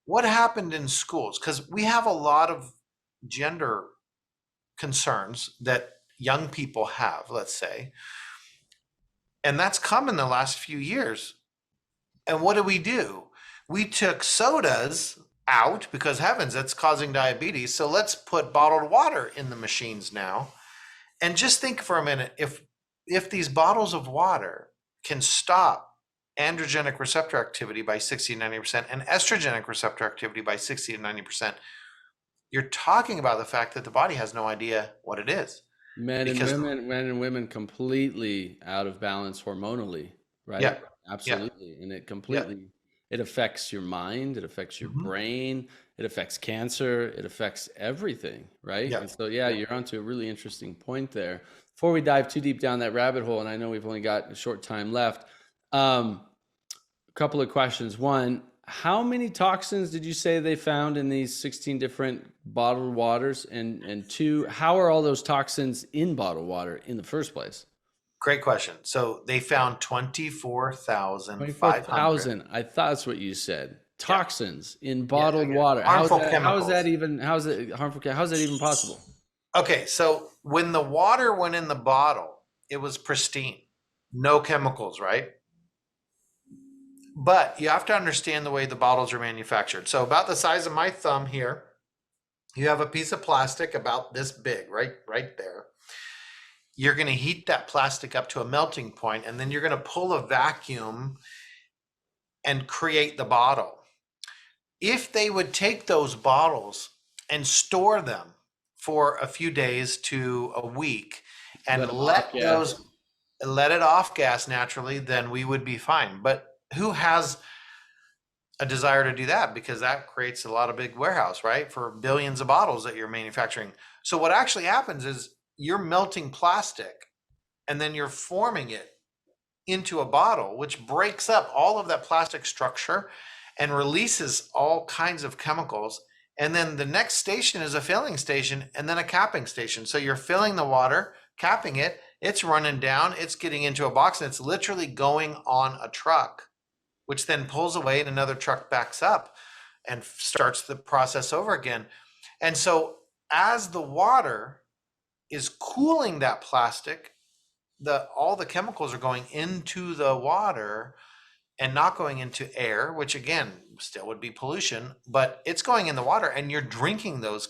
what happened in schools? Because we have a lot of gender concerns that young people have, let's say. And that's come in the last few years. And what do? We took sodas out because heavens, that's causing diabetes. So let's put bottled water in the machines now. And just think for a minute, if these bottles of water can stop androgenic receptor activity by 60 to 90% and estrogenic receptor activity by 60 to 90%, you're talking about the fact that the body has no idea what it is. Men and women completely out of balance hormonally, right? Yeah, Absolutely. And it affects your mind, it affects your brain, it affects cancer, it affects everything, right? Yeah. And so, yeah, you're onto a really interesting point there. Before we dive too deep down that rabbit hole, and I know we've only got a short time left, a couple of questions. One, how many toxins did you say they found in these 16 different bottled waters? And two, how are all those toxins in bottled water in the first place? Great question. So they found 24,500. 24,000. I thought that's what you said. Toxins in bottled water. Harmful How is chemicals. that even? How's it harmful? How's that even possible? Okay, so when the water went in the bottle, it was pristine, no chemicals, right? But you have to understand the way the bottles are manufactured. So about the size of my thumb here, you have a piece of plastic about this big, right there. You're going to heat that plastic up to a melting point, and then you're going to pull a vacuum and create the bottle. If they would take those bottles and store them for a few days to a week and let it off gas naturally, then we would be fine. But who has a desire to do that? Because that creates a lot of big warehouse, right? For billions of bottles that you're manufacturing. So what actually happens is you're melting plastic and then you're forming it into a bottle, which breaks up all of that plastic structure and releases all kinds of chemicals. And then the next station is a filling station and then a capping station. So you're filling the water, capping it, it's running down, it's getting into a box, and it's literally going on a truck, which then pulls away and another truck backs up and starts the process over again. And so as the water is cooling that plastic, all the chemicals are going into the water and not going into air, which again still would be pollution, but it's going in the water, and you're drinking those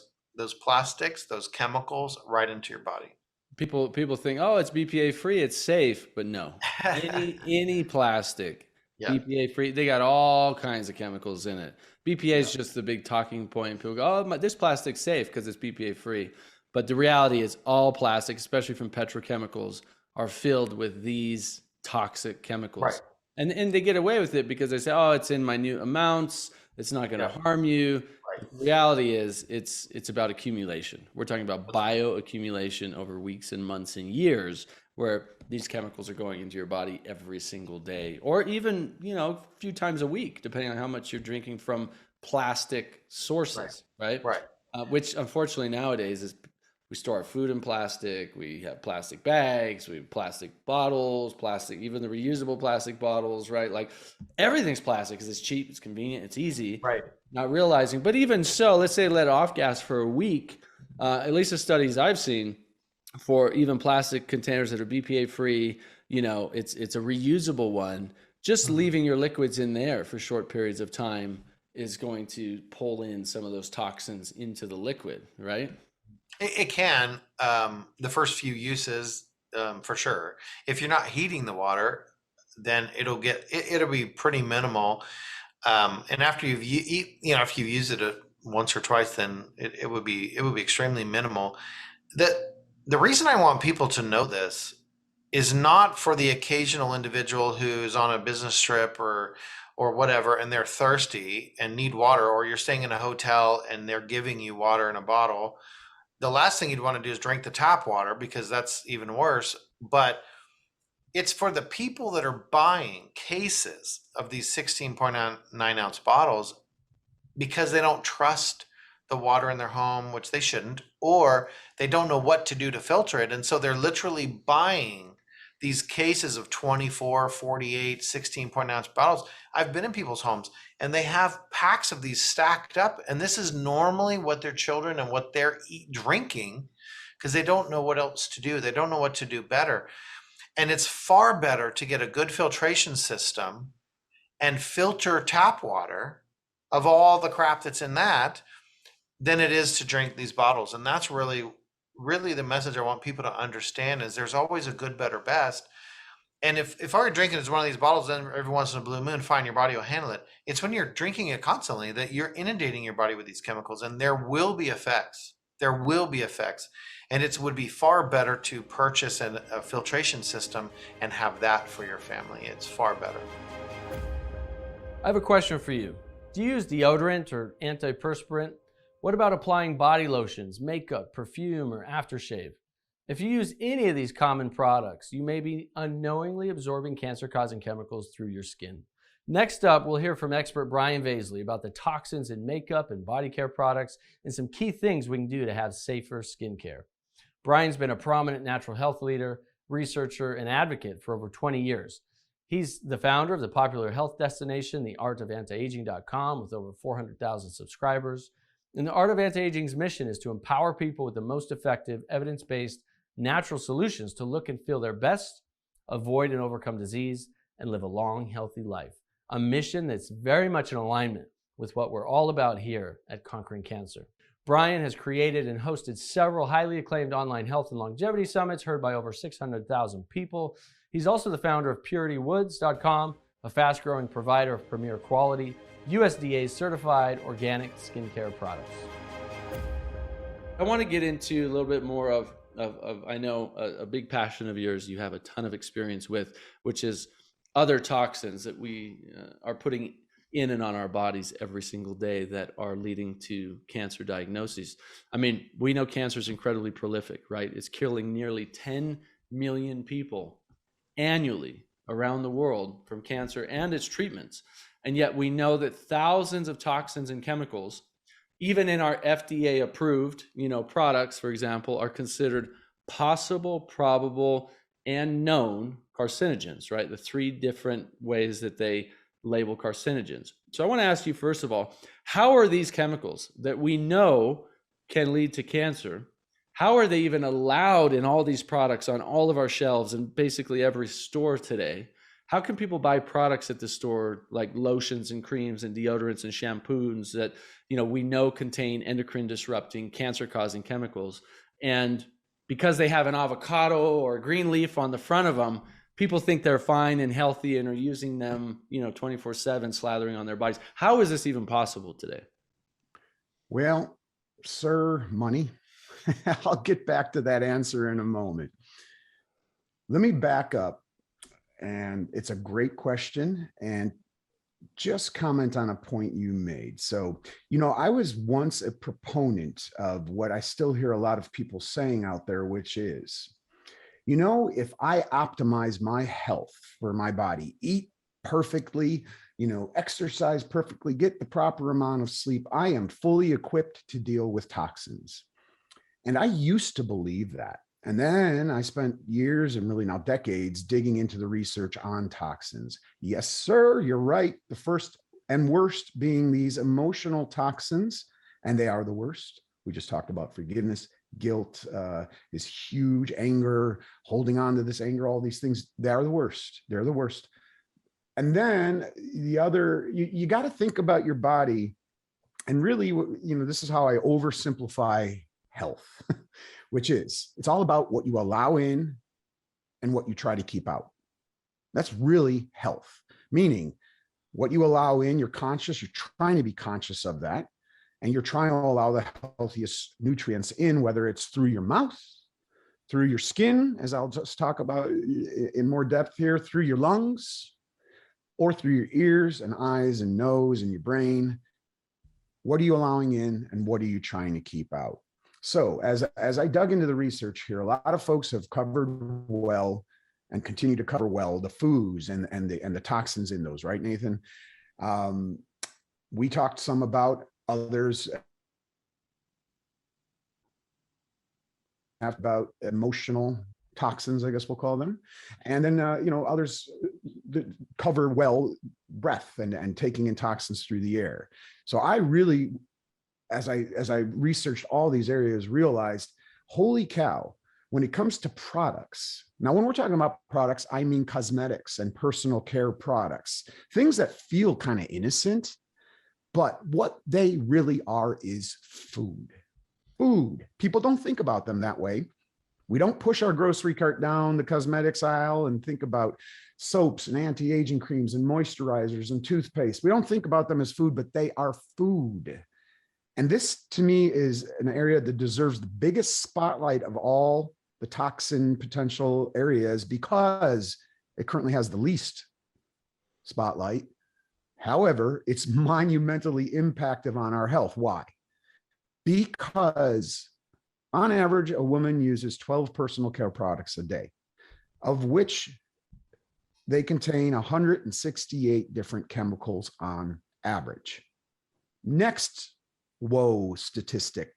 plastics, those chemicals right into your body. People think, oh, it's BPA free, it's safe, but no. Any plastic, BPA free, they got all kinds of chemicals in it. BPA is just the big talking point. People go, oh, this plastic's safe because it's BPA free. But the reality is all plastic, especially from petrochemicals, are filled with these toxic chemicals. Right. And they get away with it because they say, oh, it's in minute amounts, it's not going to harm you. Right. The reality is it's about accumulation. We're talking about bioaccumulation over weeks and months and years, where these chemicals are going into your body every single day, or even, a few times a week, depending on how much you're drinking from plastic sources, right? Which unfortunately nowadays is, we store our food in plastic, we have plastic bags, we have plastic bottles, plastic, even the reusable plastic bottles, right? Like everything's plastic because it's cheap, it's convenient, it's easy. Right. Not realizing, but even so, let's say let off gas for a week, at least the studies I've seen for even plastic containers that are BPA free, it's a reusable one. Just leaving your liquids in there for short periods of time is going to pull in some of those toxins into the liquid, right? It can, the first few uses, for sure. If you're not heating the water, then it'll be pretty minimal. And after if you've used it once or twice, then it would be extremely minimal. The reason I want people to know this is not for the occasional individual who's on a business trip or whatever, and they're thirsty and need water, or you're staying in a hotel and they're giving you water in a bottle. The last thing you'd want to do is drink the tap water, because that's even worse. But it's for the people that are buying cases of these 16.9 ounce bottles because they don't trust the water in their home, which they shouldn't, or they don't know what to do to filter it. And so they're literally buying these cases of 24, 48, 16.9 ounce bottles. I've been in people's homes and they have packs of these stacked up. And this is normally what their children and what they're drinking, because they don't know what else to do. They don't know what to do better. And it's far better to get a good filtration system and filter tap water of all the crap that's in that than it is to drink these bottles. And that's really the message I want people to understand, is there's always a good, better, best. And if all you're drinking is one of these bottles, then every once in a blue moon, fine, your body will handle it. It's when you're drinking it constantly that you're inundating your body with these chemicals, and there will be effects. And it would be far better to purchase a filtration system and have that for your family. It's far better. I have a question for you. Do you use deodorant or antiperspirant? What about applying body lotions, makeup, perfume, or aftershave? If you use any of these common products, you may be unknowingly absorbing cancer-causing chemicals through your skin. Next up, we'll hear from expert Brian Vaisley about the toxins in makeup and body care products and some key things we can do to have safer skincare. Brian's been a prominent natural health leader, researcher, and advocate for over 20 years. He's the founder of the popular health destination, theartofantiaging.com, with over 400,000 subscribers. And the Art of Anti-Aging's mission is to empower people with the most effective, evidence-based, natural solutions to look and feel their best, avoid and overcome disease, and live a long, healthy life. A mission that's very much in alignment with what we're all about here at Conquering Cancer. Brian has created and hosted several highly acclaimed online health and longevity summits heard by over 600,000 people. He's also the founder of PurityWoods.com, a fast-growing provider of premier quality, USDA certified organic skincare products. I want to get into a little bit more of I know a big passion of yours you have a ton of experience with, which is other toxins that we are putting in and on our bodies every single day that are leading to cancer diagnoses. I mean, we know cancer is incredibly prolific, right? It's killing nearly 10 million people annually around the world from cancer and its treatments. And yet we know that thousands of toxins and chemicals, even in our FDA approved, products, for example, are considered possible, probable, and known carcinogens, right? The three different ways that they label carcinogens. So I want to ask you, first of all, how are these chemicals that we know can lead to cancer, how are they even allowed in all these products on all of our shelves and basically every store today? How can people buy products at the store like lotions and creams and deodorants and shampoos that we know contain endocrine disrupting, cancer causing chemicals, and because they have an avocado or a green leaf on the front of them, people think they're fine and healthy and are using them 24/7 slathering on their bodies? How is this even possible today? Well, sir, money. I'll get back to that answer in a moment. Let me back up, and it's a great question, and just comment on a point you made. So, I was once a proponent of what I still hear a lot of people saying out there, which is, if I optimize my health for my body, eat perfectly, exercise perfectly, get the proper amount of sleep, I am fully equipped to deal with toxins. And I used to believe that. And then I spent years and really now decades digging into the research on toxins. Yes, sir, you're right. The first and worst being these emotional toxins, and they are the worst. We just talked about forgiveness, guilt is huge, anger, holding on to this anger, all these things, they are the worst. They're the worst. And then the other, you got to think about your body. And really, this is how I oversimplify health, which is it's all about what you allow in and what you try to keep out. That's really health, meaning what you allow in, you're conscious, you're trying to be conscious of that, and you're trying to allow the healthiest nutrients in, whether it's through your mouth, through your skin, as I'll just talk about in more depth here, through your lungs, or through your ears and eyes and nose and your brain. What are you allowing in and what are you trying to keep out? So as I dug into the research here, a lot of folks have covered well and continue to cover well the foods and the toxins in those, right, Nathan? We talked some about others, about emotional toxins, I guess we'll call them. And then, others that cover well breath and taking in toxins through the air. So I really, as I researched all these areas, realized, holy cow, when it comes to products, now when we're talking about products, I mean cosmetics and personal care products, things that feel kind of innocent, but what they really are is food. Food. People don't think about them that way. We don't push our grocery cart down the cosmetics aisle and think about soaps and anti-aging creams and moisturizers and toothpaste. We don't think about them as food, but they are food. And this, to me, is an area that deserves the biggest spotlight of all the toxin potential areas because it currently has the least spotlight. However, it's monumentally impactful on our health. Why? Because on average, a woman uses 12 personal care products a day, of which they contain 168 different chemicals on average. Next, whoa, statistic.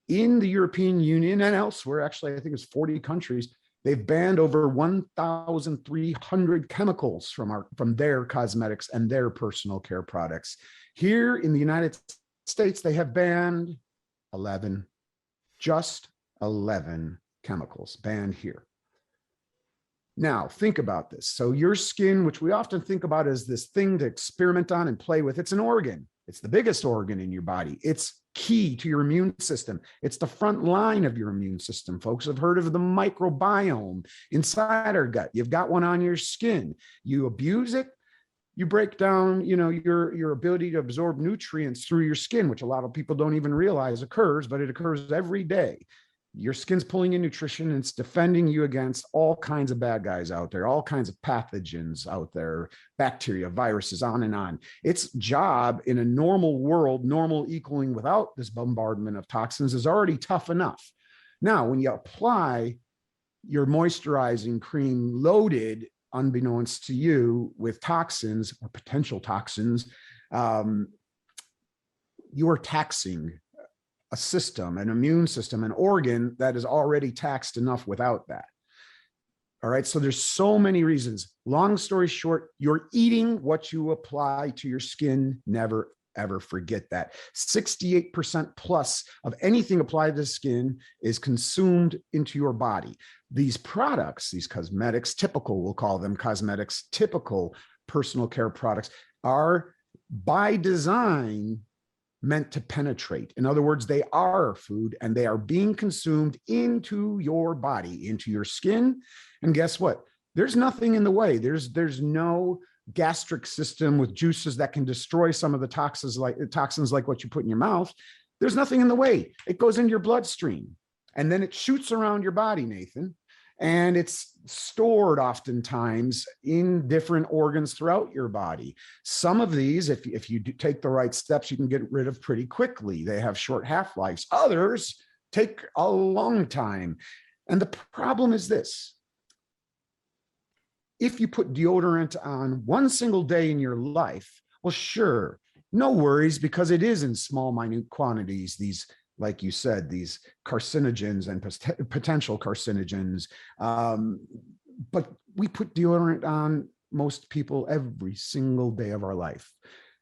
In the European Union and elsewhere, actually, I think it's 40 countries, they've banned over 1,300 chemicals from their cosmetics and their personal care products. Here in the United States, they have banned 11, just 11 chemicals banned here. Now, think about this. So your skin, which we often think about as this thing to experiment on and play with, it's an organ. It's the biggest organ in your body. It's key to your immune system. It's the front line of your immune system. Folks have heard of the microbiome inside our gut. You've got one on your skin. You abuse it, you break down, your ability to absorb nutrients through your skin, which a lot of people don't even realize occurs, but it occurs every day. Your skin's pulling in nutrition and it's defending you against all kinds of bad guys out there, all kinds of pathogens out there, bacteria, viruses, on and on. Its job in a normal world, normal equaling without this bombardment of toxins, is already tough enough. Now, when you apply your moisturizing cream loaded, unbeknownst to you, with toxins or potential toxins, you are taxing a system, an immune system, an organ that is already taxed enough without that. All right. So there's so many reasons. Long story short, you're eating what you apply to your skin. Never, ever forget that. 68% plus of anything applied to the skin is consumed into your body. These products, these cosmetics, typical, we'll call them cosmetics, typical personal care products, are by design meant to penetrate. In other words, they are food and they are being consumed into your body, into your skin. And guess what? There's nothing in the way. There's no gastric system with juices that can destroy some of the toxins like what you put in your mouth. There's nothing in the way. It goes into your bloodstream and then it shoots around your body, Nathan. And it's stored oftentimes in different organs throughout your body. Some of these, if you take the right steps, you can get rid of pretty quickly. They have short half-lives. Others take a long time. And the problem is this. If you put deodorant on one single day in your life, well, sure, no worries, because it is in small, minute quantities, these, like you said, these carcinogens and potential carcinogens. But we put deodorant on most people every single day of our life.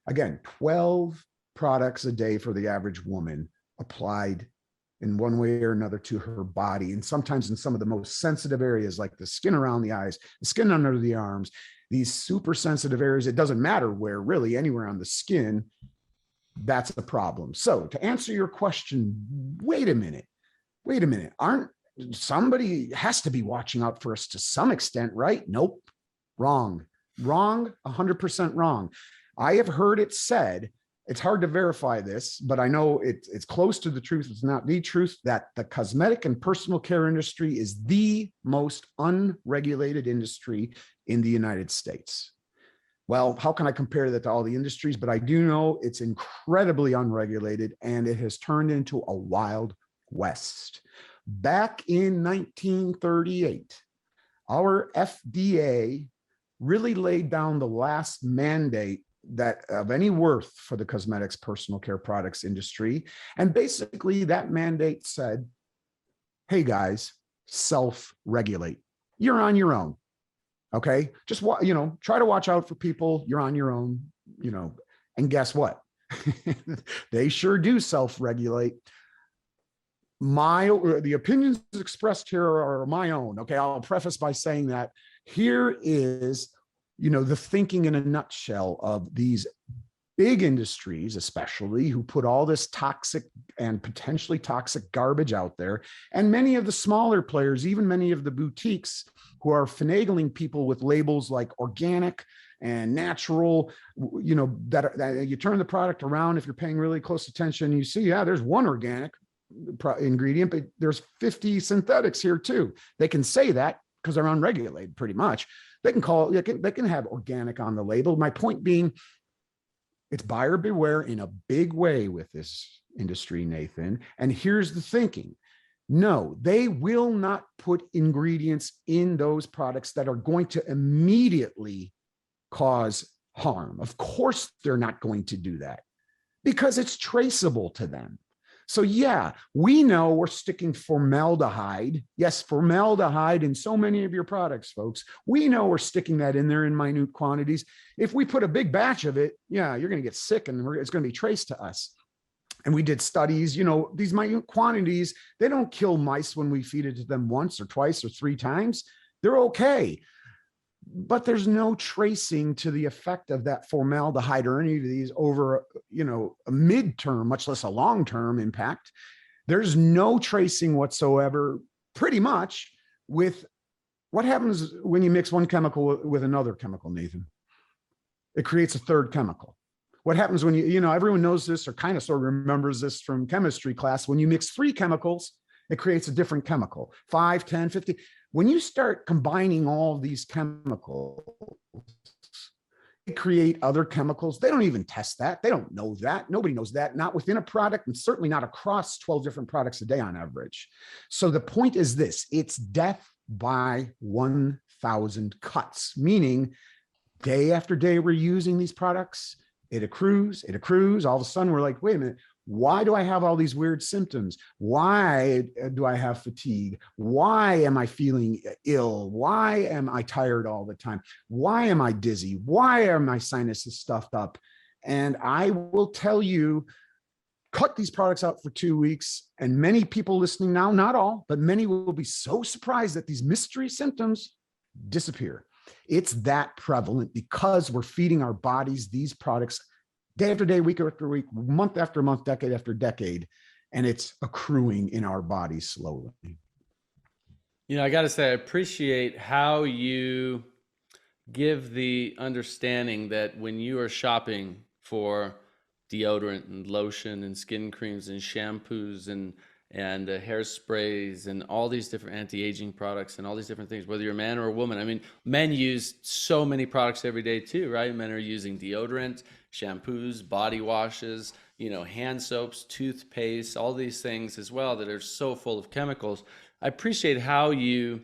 Again, 12 products a day for the average woman applied in one way or another to her body. And sometimes in some of the most sensitive areas, like the skin around the eyes, the skin under the arms, these super sensitive areas, it doesn't matter where, really, anywhere on the skin, that's a problem. So to answer your question, wait a minute. Somebody has to be watching out for us to some extent, right? Nope. Wrong, 100% wrong. I have heard it said, it's hard to verify this, but I know it's close to the truth. It's not the truth, that the cosmetic and personal care industry is the most unregulated industry in the United States. Well, how can I compare that to all the industries? But I do know it's incredibly unregulated and it has turned into a wild west. Back in 1938, our FDA really laid down the last mandate that of any worth for the cosmetics personal care products industry. And basically that mandate said, hey guys, self-regulate. You're on your own. Okay. Just, try to watch out for people. You're on your own, and guess what? They sure do self-regulate. The opinions expressed here are my own. Okay. I'll preface by saying that here is, the thinking in a nutshell of these big industries, especially, who put all this toxic and potentially toxic garbage out there. And many of the smaller players, even many of the boutiques, who are finagling people with labels like organic and natural, that you turn the product around. If you're paying really close attention, you see, there's one organic ingredient, but there's 50 synthetics here too. They can say that, because they're unregulated pretty much. They can have organic on the label. My point being, it's buyer beware in a big way with this industry, Nathan. And here's the thinking. No, they will not put ingredients in those products that are going to immediately cause harm. Of course, they're not going to do that because it's traceable to them. So yeah, we know we're sticking formaldehyde. Yes, formaldehyde in so many of your products, folks. We know we're sticking that in there in minute quantities. If we put a big batch of it, yeah, you're going to get sick and it's going to be traced to us. And we did studies, these minute quantities, they don't kill mice when we feed it to them once or twice or 3 times. They're okay. But there's no tracing to the effect of that formaldehyde or any of these over, a midterm, much less a long-term impact. There's no tracing whatsoever, pretty much, with what happens when you mix one chemical with another chemical, Nathan. It creates a third chemical. What happens when everyone knows this or kind of sort of remembers this from chemistry class. When you mix 3 chemicals, it creates a different chemical, 5, 10, 50. When you start combining all of these chemicals, they create other chemicals. They don't even test that. They don't know that. Nobody knows that, not within a product and certainly not across 12 different products a day on average. So the point is this, it's death by 1,000 cuts, meaning day after day we're using these products. It accrues. All of a sudden we're like, wait a minute, why do I have all these weird symptoms? Why do I have fatigue? Why am I feeling ill? Why am I tired all the time? Why am I dizzy? Why are my sinuses stuffed up? And I will tell you, cut these products out for 2 weeks. And many people listening now, not all, but many will be so surprised that these mystery symptoms disappear. It's that prevalent because we're feeding our bodies these products day after day, week after week, month after month, decade after decade, and it's accruing in our bodies slowly. I got to say, I appreciate how you give the understanding that when you are shopping for deodorant and lotion and skin creams and shampoos and hairsprays and all these different anti-aging products and all these different things, whether you're a man or a woman. I mean, men use so many products every day too, right? Men are using deodorant, shampoos, body washes, hand soaps, toothpaste, all these things as well that are so full of chemicals. I appreciate how you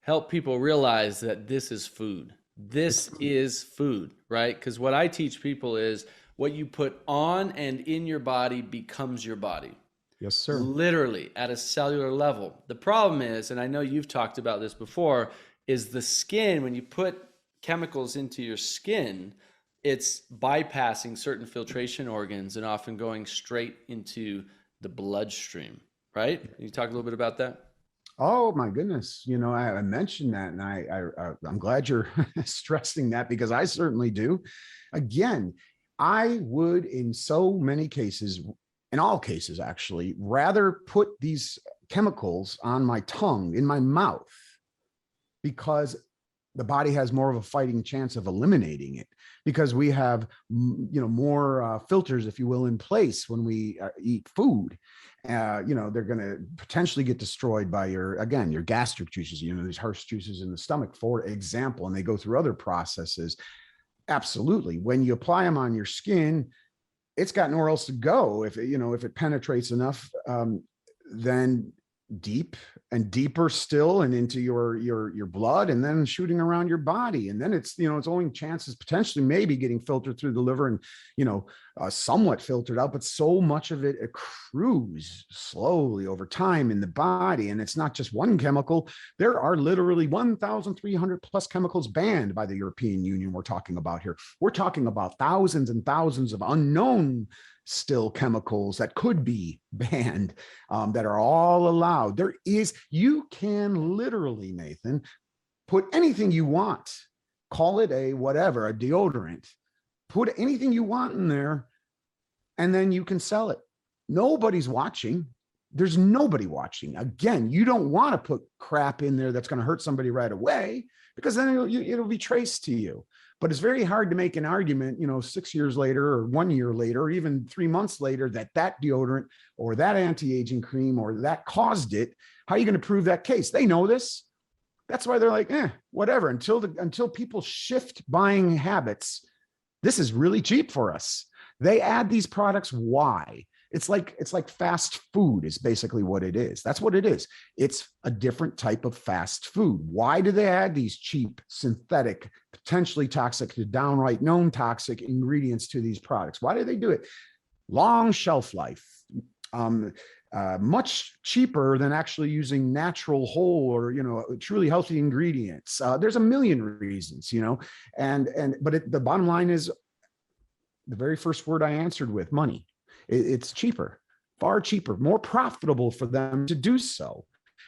help people realize that this is food. This is food, right? Because what I teach people is what you put on and in your body becomes your body. Yes, sir. Literally at a cellular level. The problem is, and I know you've talked about this before, is the skin. When you put chemicals into your skin, it's bypassing certain filtration organs and often going straight into the bloodstream, right? Can you talk a little bit about that? Oh my goodness. I mentioned that and I'm glad you're stressing that because I certainly do. Again, I would in so many cases, in all cases, actually, rather put these chemicals on my tongue, in my mouth, because the body has more of a fighting chance of eliminating it because we have, more filters, if you will, in place when we eat food. They're going to potentially get destroyed by your gastric juices, these harsh juices in the stomach, for example, and they go through other processes. Absolutely. When you apply them on your skin, it's got nowhere else to go. If it penetrates enough, then deep and deeper still and into your blood and then shooting around your body. And then it's only chances potentially maybe getting filtered through the liver and, somewhat filtered out, but so much of it accrues slowly over time in the body. And it's not just one chemical. There are literally 1,300 plus chemicals banned by the European Union we're talking about here. We're talking about thousands and thousands of unknown still chemicals that could be banned, that are all allowed. You can literally, Nathan, put anything you want, call it a deodorant, put anything you want in there, and then you can sell it. Nobody's watching. There's nobody watching. Again, you don't want to put crap in there that's going to hurt somebody right away because then it'll be traced to you. But it's very hard to make an argument, 6 years later or 1 year later, or even 3 months later, that deodorant or that anti-aging cream or that caused it. How are you going to prove that case? They know this. That's why they're like, whatever. Until people shift buying habits, this is really cheap for us. They add these products. Why? It's like fast food is basically what it is. That's what it is. It's a different type of fast food. Why do they add these cheap, synthetic, potentially toxic to downright known toxic ingredients to these products? Why do they do it? Long shelf life, much cheaper than actually using natural whole or truly healthy ingredients. There's a million reasons, but the bottom line is the very first word I answered with: money. It's cheaper, far cheaper, more profitable for them to do so.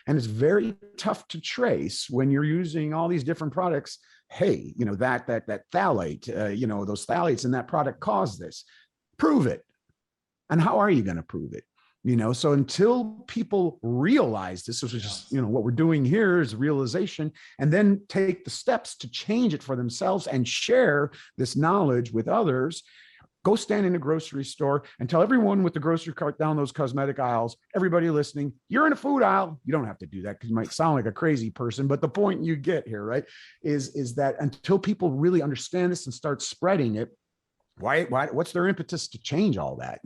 And it's very tough to trace when you're using all these different products. Hey, that phthalate, those phthalates in that product cause this. Prove it. And how are you going to prove it? So until people realize this, which is what we're doing here is realization, and then take the steps to change it for themselves and share this knowledge with others. Go stand in a grocery store and tell everyone with the grocery cart down those cosmetic aisles, everybody listening, you're in a food aisle. You don't have to do that because you might sound like a crazy person, but the point you get here, right, is that until people really understand this and start spreading it, what's their impetus to change all that?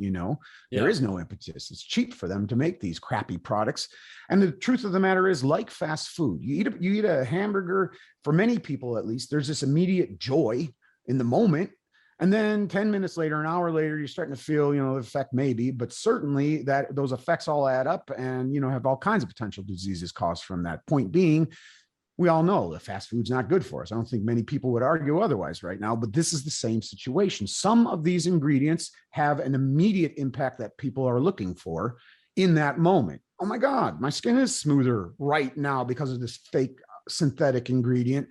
There is no impetus. It's cheap for them to make these crappy products. And the truth of the matter is, like fast food, you eat a hamburger, for many people at least, there's this immediate joy in the moment. And then 10 minutes later, an hour later, you're starting to feel, the effect maybe, but certainly that those effects all add up and, have all kinds of potential diseases caused from that. Point being, we all know that fast food's not good for us. I don't think many people would argue otherwise right now, but this is the same situation. Some of these ingredients have an immediate impact that people are looking for in that moment. Oh my God, my skin is smoother right now because of this fake synthetic ingredient.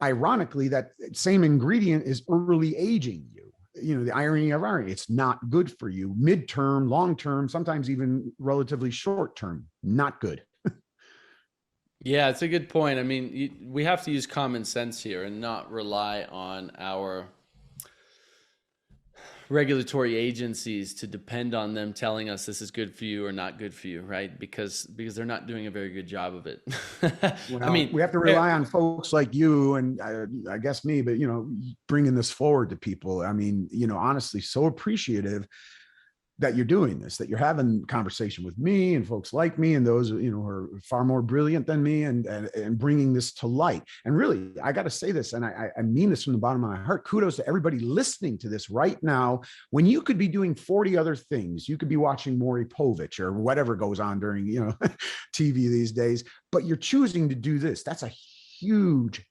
Ironically, that same ingredient is early aging you. The irony of irony, it's not good for you. Midterm, long-term, sometimes even relatively short-term, not good. Yeah, it's a good point. I mean, we have to use common sense here and not rely on our regulatory agencies to depend on them telling us this is good for you or not good for you, right? Because they're not doing a very good job of it. Well, we have to rely on folks like you and I guess me, but bringing this forward to people. I mean, honestly, so appreciative that you're doing this, that you're having conversation with me and folks like me and those who are far more brilliant than me and bringing this to light. And really, I got to say this, and I mean this from the bottom of my heart. Kudos to everybody listening to this right now. When you could be doing 40 other things, you could be watching Maury Povich or whatever goes on during TV these days, but you're choosing to do this. That's a huge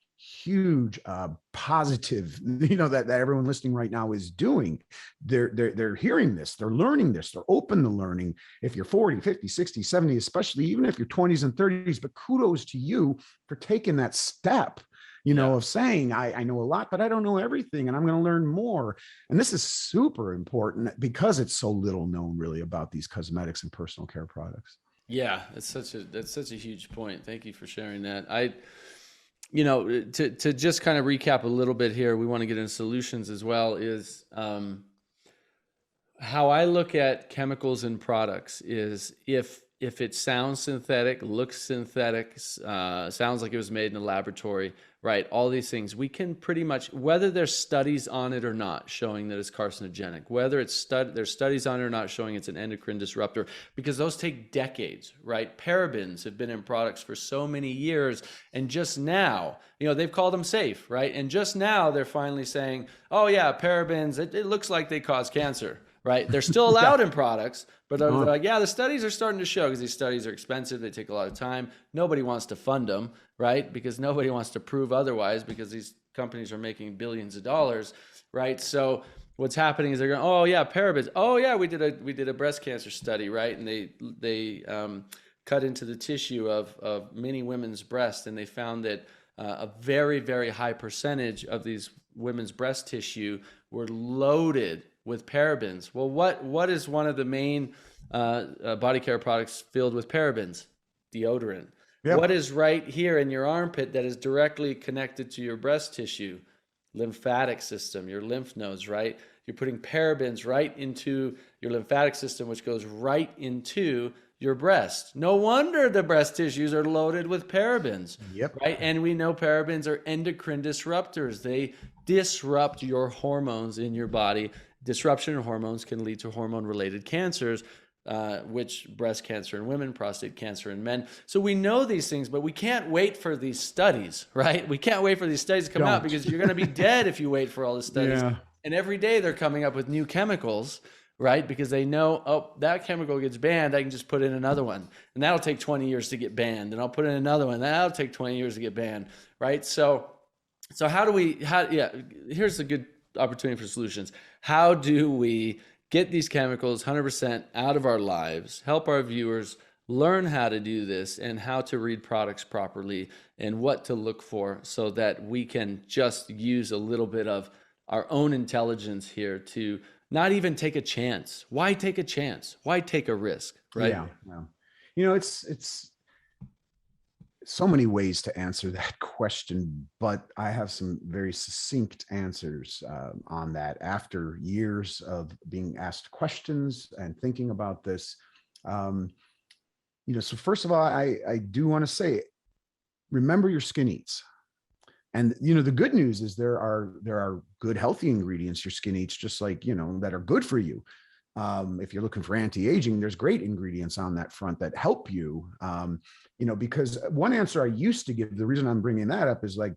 positive, that everyone listening right now is doing. They're hearing this, they're learning this, they're open to learning. If you're 40, 50, 60, 70, especially even if you're 20s and 30s, but kudos to you for taking that step, of saying, I know a lot, but I don't know everything and I'm going to learn more. And this is super important because it's so little known really about these cosmetics and personal care products. Yeah, that's such a huge point. Thank you for sharing that. To just kind of recap a little bit here, we want to get into solutions as well, is how I look at chemicals and products is if it sounds synthetic, looks synthetic, sounds like it was made in a laboratory, right? All these things, we can pretty much, whether there's studies on it or not showing that it's carcinogenic, whether there's studies on it or not showing it's an endocrine disruptor, because those take decades, right? Parabens have been in products for so many years, and just now, they've called them safe, right? And just now they're finally saying, oh yeah, parabens, it looks like they cause cancer. Right? They're still allowed in products, but they're like, the studies are starting to show, because these studies are expensive. They take a lot of time. Nobody wants to fund them, right? Because nobody wants to prove otherwise, because these companies are making billions of dollars, right? So what's happening is they're going, oh yeah, parabens. Oh yeah, we did a breast cancer study, right? And they cut into the tissue of many women's breasts, and they found that a very, very high percentage of these women's breast tissue were loaded with parabens. Well, what is one of the main body care products filled with parabens? Deodorant. Yep. What is right here in your armpit that is directly connected to your breast tissue? Lymphatic system, your lymph nodes, right? You're putting parabens right into your lymphatic system, which goes right into your breast. No wonder the breast tissues are loaded with parabens. Yep. Right. And we know parabens are endocrine disruptors. They disrupt your hormones in your body. Disruption in hormones can lead to hormone-related cancers, which breast cancer in women, prostate cancer in men. So we know these things, but we can't wait for these studies, right? We can't wait for these studies to come out because you're going to be dead if you wait for all the studies. Yeah. And every day they're coming up with new chemicals, right? Because they know, oh, that chemical gets banned, I can just put in another one. And that'll take 20 years to get banned. And I'll put in another one, that'll take 20 years to get banned, right? So how do we, here's a good opportunity for solutions. How do we get these chemicals 100% out of our lives, help our viewers learn how to do this and how to read products properly and what to look for so that we can just use a little bit of our own intelligence here to not even take a chance. Why take a chance? Why take a risk, right? Yeah. You know, it's so many ways to answer that question, but I have some very succinct answers on that after years of being asked questions and thinking about this. You know, so first of all, I do want to say, remember your skin eats. And, you know, the good news is there are good, healthy ingredients your skin eats, just like, you know, that are good for you. If you're looking for anti-aging, there's great ingredients on that front that help you. You know, because one answer I used to give, the reason I'm bringing that up is like,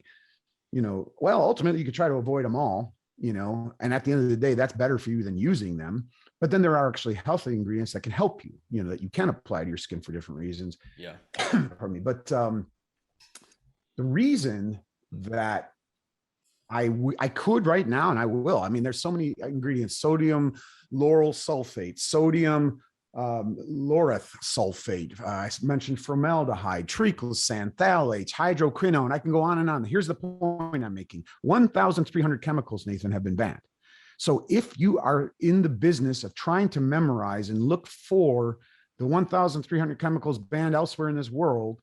you know, well, ultimately you could try to avoid them all, you know, and at the end of the day, that's better for you than using them. But then there are actually healthy ingredients that can help you, you know, that you can apply to your skin for different reasons. Yeah. Pardon me. But the reason that I could right now, and I will, I mean, there's so many ingredients: sodium lauryl sulfate, sodium laureth sulfate. I mentioned formaldehyde, triclosan, phthalates, hydroquinone. I can go on and on. Here's the point I'm making. 1,300 chemicals, Nathan, have been banned. So if you are in the business of trying to memorize and look for the 1,300 chemicals banned elsewhere in this world,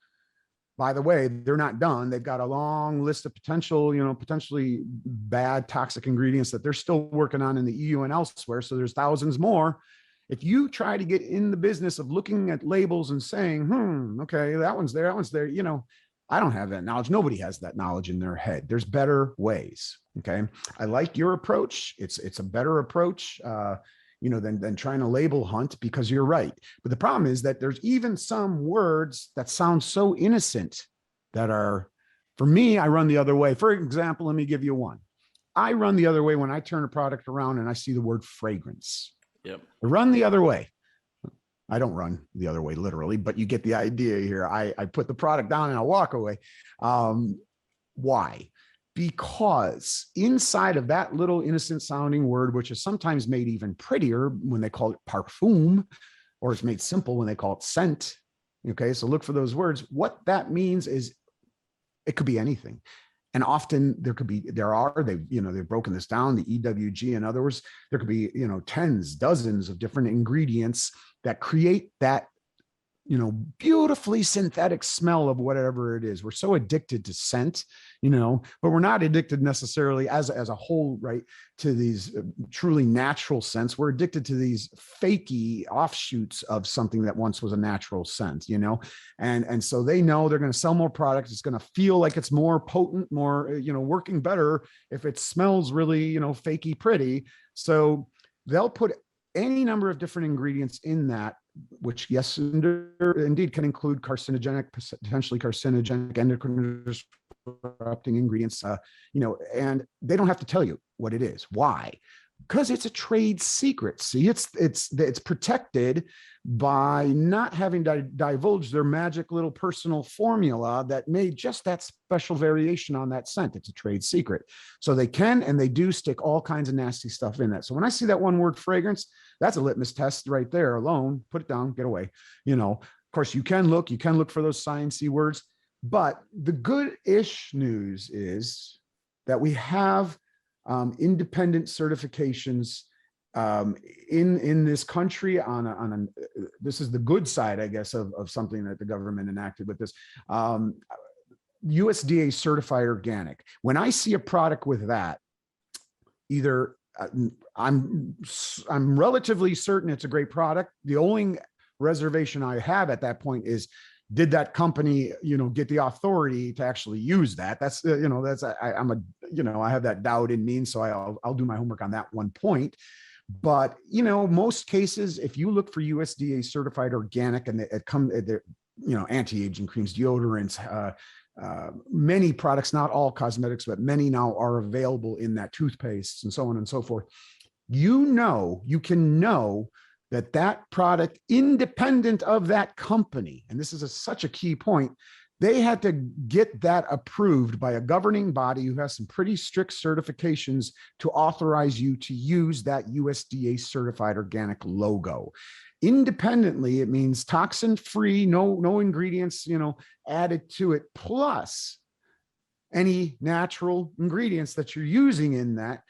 by the way, they're not done. They've got a long list of potential, you know, potentially bad toxic ingredients that they're still working on in the EU and elsewhere. So there's thousands more. If you try to get in the business of looking at labels and saying, okay, that one's there, you know, I don't have that knowledge. Nobody has that knowledge in their head. There's better ways. Okay. I like your approach. It's a better approach, you know, than trying to label hunt, because you're right. But the problem is that there's even some words that sound so innocent that are, for me, I run the other way. For example, let me give you one. I run the other way when I turn a product around and I see the word fragrance. Yep. I run the other way. I don't run the other way literally, but you get the idea here. I put the product down and I walk away. Why? Because inside of that little innocent sounding word, which is sometimes made even prettier when they call it parfum, or it's made simple when they call it scent. Okay, so look for those words. What that means is it could be anything. And often they've broken this down, the EWG. In other words, there could be, you know, tens, dozens of different ingredients that create that, you know, beautifully synthetic smell of whatever it is. We're so addicted to scent, you know, but we're not addicted necessarily as a whole, right, to these truly natural scents. We're addicted to these fakey offshoots of something that once was a natural scent, you know, and so they know they're going to sell more products. It's going to feel like it's more potent, more, you know, working better if it smells really, you know, fakey pretty. So they'll put any number of different ingredients in that, which, yes, indeed can include carcinogenic, potentially carcinogenic, endocrine disrupting ingredients, you know, and they don't have to tell you what it is. Why? Because it's a trade secret. See, it's protected by not having to divulge their magic little personal formula that made just that special variation on that scent. It's a trade secret. So they can and they do stick all kinds of nasty stuff in that. So when I see that one word fragrance, that's a litmus test right there alone. Put it down, get away. You know, of course, you can look for those sciencey words. But the good-ish news is that we have independent certifications in this country on this is the good side, I guess, of something that the government enacted with this. USDA certified organic. When I see a product with that, either I'm relatively certain it's a great product. The only reservation I have at that point is, did that company, get the authority to actually use that? That's, I have that doubt in me. And so I'll do my homework on that one point. But, most cases, if you look for USDA certified organic, and it comes, anti-aging creams, deodorants, many products, not all cosmetics, but many now are available in that toothpaste and so on and so forth. You can know that product, independent of that company, and this is such a key point, they had to get that approved by a governing body who has some pretty strict certifications to authorize you to use that USDA certified organic logo. Independently, it means toxin free, no ingredients, added to it, plus any natural ingredients that you're using in that.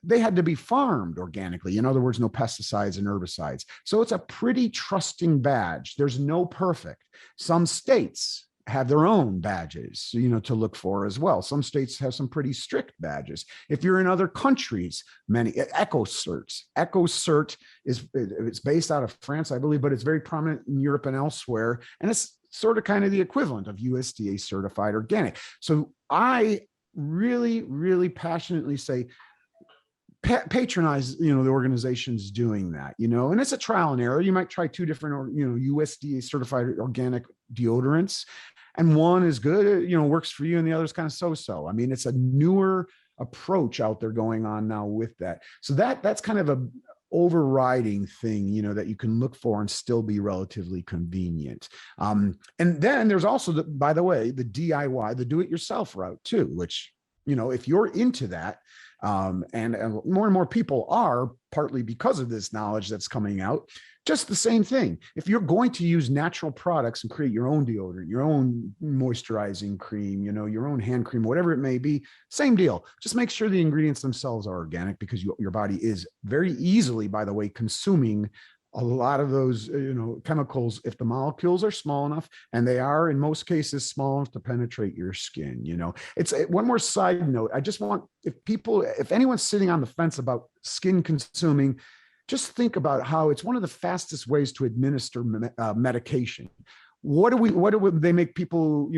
They had to be farmed organically. In other words, no pesticides and herbicides. So it's a pretty trusting badge. There's no perfect. Some states have their own badges, to look for as well. Some states have some pretty strict badges. If you're in other countries, many EcoCert it's based out of France, I believe, but it's very prominent in Europe and elsewhere. And it's sort of kind of the equivalent of USDA certified organic. So I really, really passionately say, patronize, the organizations doing that, and it's a trial and error. You might try two different, USDA certified organic deodorants, and one is good, works for you, and the other is kind of so-so. I mean, it's a newer approach out there going on now with that. So that's kind of a overriding thing, that you can look for and still be relatively convenient. And then there's also by the way, the DIY, the do-it-yourself route too, which, if you're into that, and more and more people are, partly because of this knowledge that's coming out, just the same thing. If you're going to use natural products and create your own deodorant, your own moisturizing cream, your own hand cream, whatever it may be, same deal. Just make sure the ingredients themselves are organic, because your body is very easily, by the way, consuming a lot of those, chemicals, if the molecules are small enough, and they are in most cases small enough to penetrate your skin. It's one more side note. I just want, if anyone's sitting on the fence about skin consuming, just think about how it's one of the fastest ways to administer medication. What do they make people,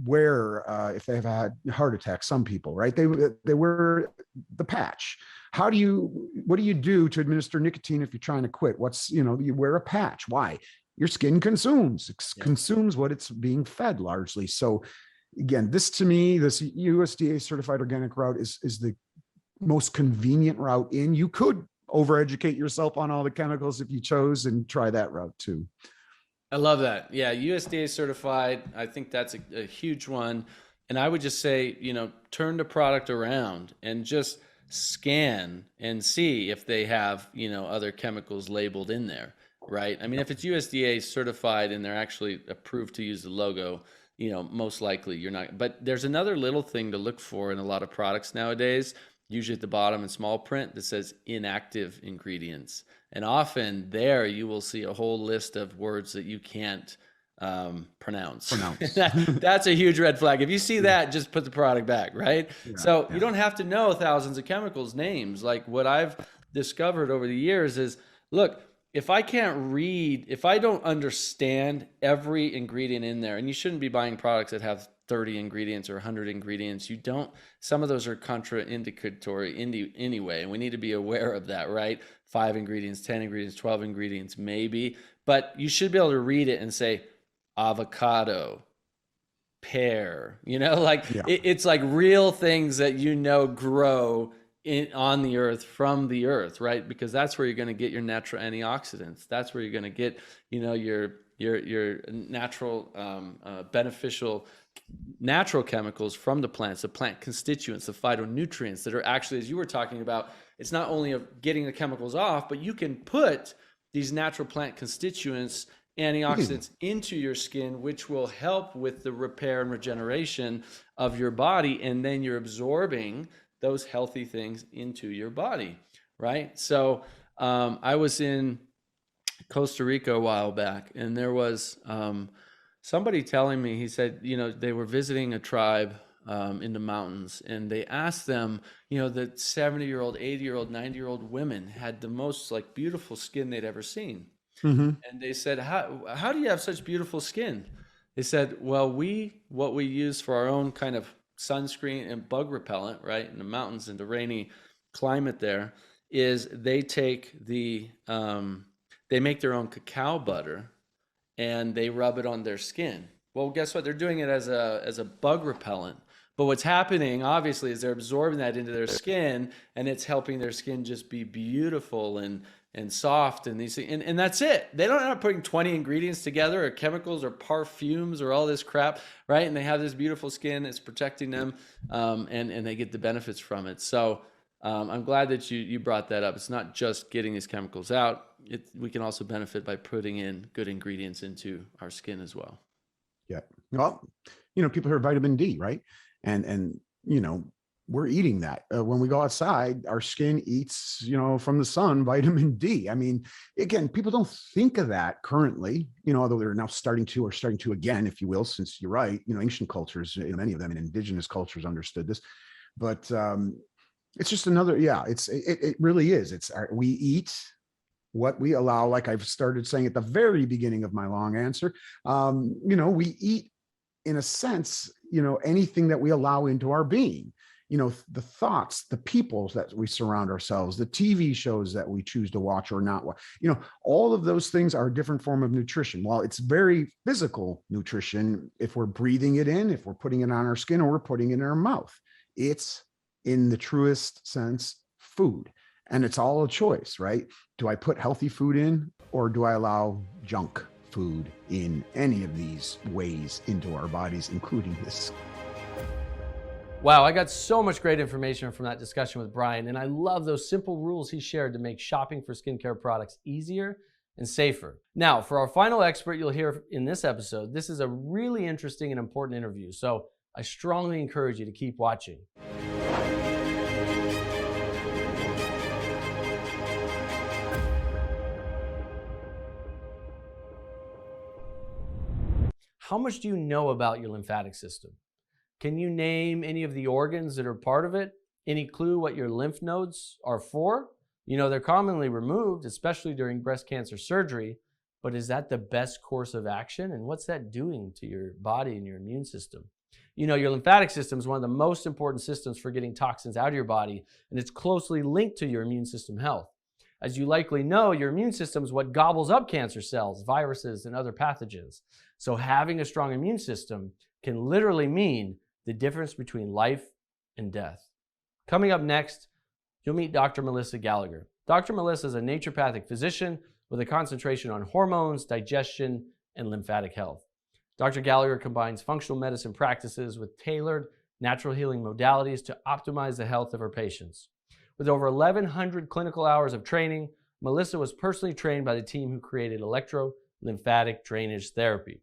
wear if they've had heart attacks? Some people, right? They wear the patch. What do you do to administer nicotine if you're trying to quit? You wear a patch. Why? Your skin consumes what it's being fed largely. So again, this to me, this USDA certified organic route is the most convenient route in. You could overeducate yourself on all the chemicals if you chose, and try that route too. I love that. Yeah, USDA certified. I think that's a huge one. And I would just say, turn the product around and just scan and see if they have, other chemicals labeled in there, right? I mean, if it's USDA certified and they're actually approved to use the logo, most likely you're not. But there's another little thing to look for in a lot of products nowadays, usually at the bottom in small print, that says inactive ingredients. And often there you will see a whole list of words that you can't pronounce. That's a huge red flag. If you see that, just put the product back, right? You don't have to know thousands of chemicals names. Like what I've discovered over the years is, look, if I don't understand every ingredient in there, and you shouldn't be buying products that have 30 ingredients or 100 ingredients. Some of those are contraindicatory anyway, and we need to be aware of that, right? 5 ingredients, 10 ingredients, 12 ingredients, maybe. But you should be able to read it and say, avocado, pear, it's like real things that grow on the earth, from the earth, right? Because that's where you're going to get your natural antioxidants. That's where you're going to get, your natural beneficial natural chemicals from the plants, the plant constituents, the phytonutrients that are actually, as you were talking about, it's not only of getting the chemicals off, but you can put these natural plant constituents, antioxidants into your skin, which will help with the repair and regeneration of your body. And then you're absorbing those healthy things into your body, right? So I was in Costa Rica a while back, and there was somebody telling me, he said, they were visiting a tribe in the mountains, and they asked them, you know, the 70-year-old, 80-year-old, 90-year-old women had the most like beautiful skin they'd ever seen. Mm-hmm. And they said, how do you have such beautiful skin? They said, well, what we use for our own kind of sunscreen and bug repellent, right, in the mountains and the rainy climate there, is they take they make their own cacao butter and they rub it on their skin. Well, guess what? They're doing it as a bug repellent. But what's happening, obviously, is they're absorbing that into their skin, and it's helping their skin just be beautiful and soft and these things. And that's it. They don't end up putting 20 ingredients together or chemicals or perfumes or all this crap, right? And they have this beautiful skin. It's protecting them, and they get the benefits from it. So I'm glad that you brought that up. It's not just getting these chemicals out. We can also benefit by putting in good ingredients into our skin as well. Yeah. Well, people hear vitamin D, right? And we're eating that. When we go outside, our skin eats, from the sun, vitamin D. I mean, again, people don't think of that currently, although they're now starting to again, if you will, since you're right, ancient cultures, many of them and indigenous cultures understood this. But it's just another, it really is. We eat what we allow, like I've started saying at the very beginning of my long answer. We eat, in a sense, anything that we allow into our being, the thoughts, the people that we surround ourselves, the TV shows that we choose to watch or not watch, all of those things are a different form of nutrition. While it's very physical nutrition, if we're breathing it in, if we're putting it on our skin, or we're putting it in our mouth, it's, in the truest sense, food. And it's all a choice, right? Do I put healthy food in, or do I allow junk food in any of these ways into our bodies, including this? Wow, I got so much great information from that discussion with Brian, and I love those simple rules he shared to make shopping for skincare products easier and safer. Now, for our final expert you'll hear in this episode, this is a really interesting and important interview, so I strongly encourage you to keep watching. How much do you know about your lymphatic system? Can you name any of the organs that are part of it? Any clue what your lymph nodes are for? They're commonly removed, especially during breast cancer surgery, but is that the best course of action? And what's that doing to your body and your immune system? Your lymphatic system is one of the most important systems for getting toxins out of your body, and it's closely linked to your immune system health. As you likely know, your immune system is what gobbles up cancer cells, viruses, and other pathogens. So having a strong immune system can literally mean the difference between life and death. Coming up next, you'll meet Dr. Melissa Gallagher. Dr. Melissa is a naturopathic physician with a concentration on hormones, digestion, and lymphatic health. Dr. Gallagher combines functional medicine practices with tailored natural healing modalities to optimize the health of her patients. With over 1,100 clinical hours of training, Melissa was personally trained by the team who created electro-lymphatic drainage therapy.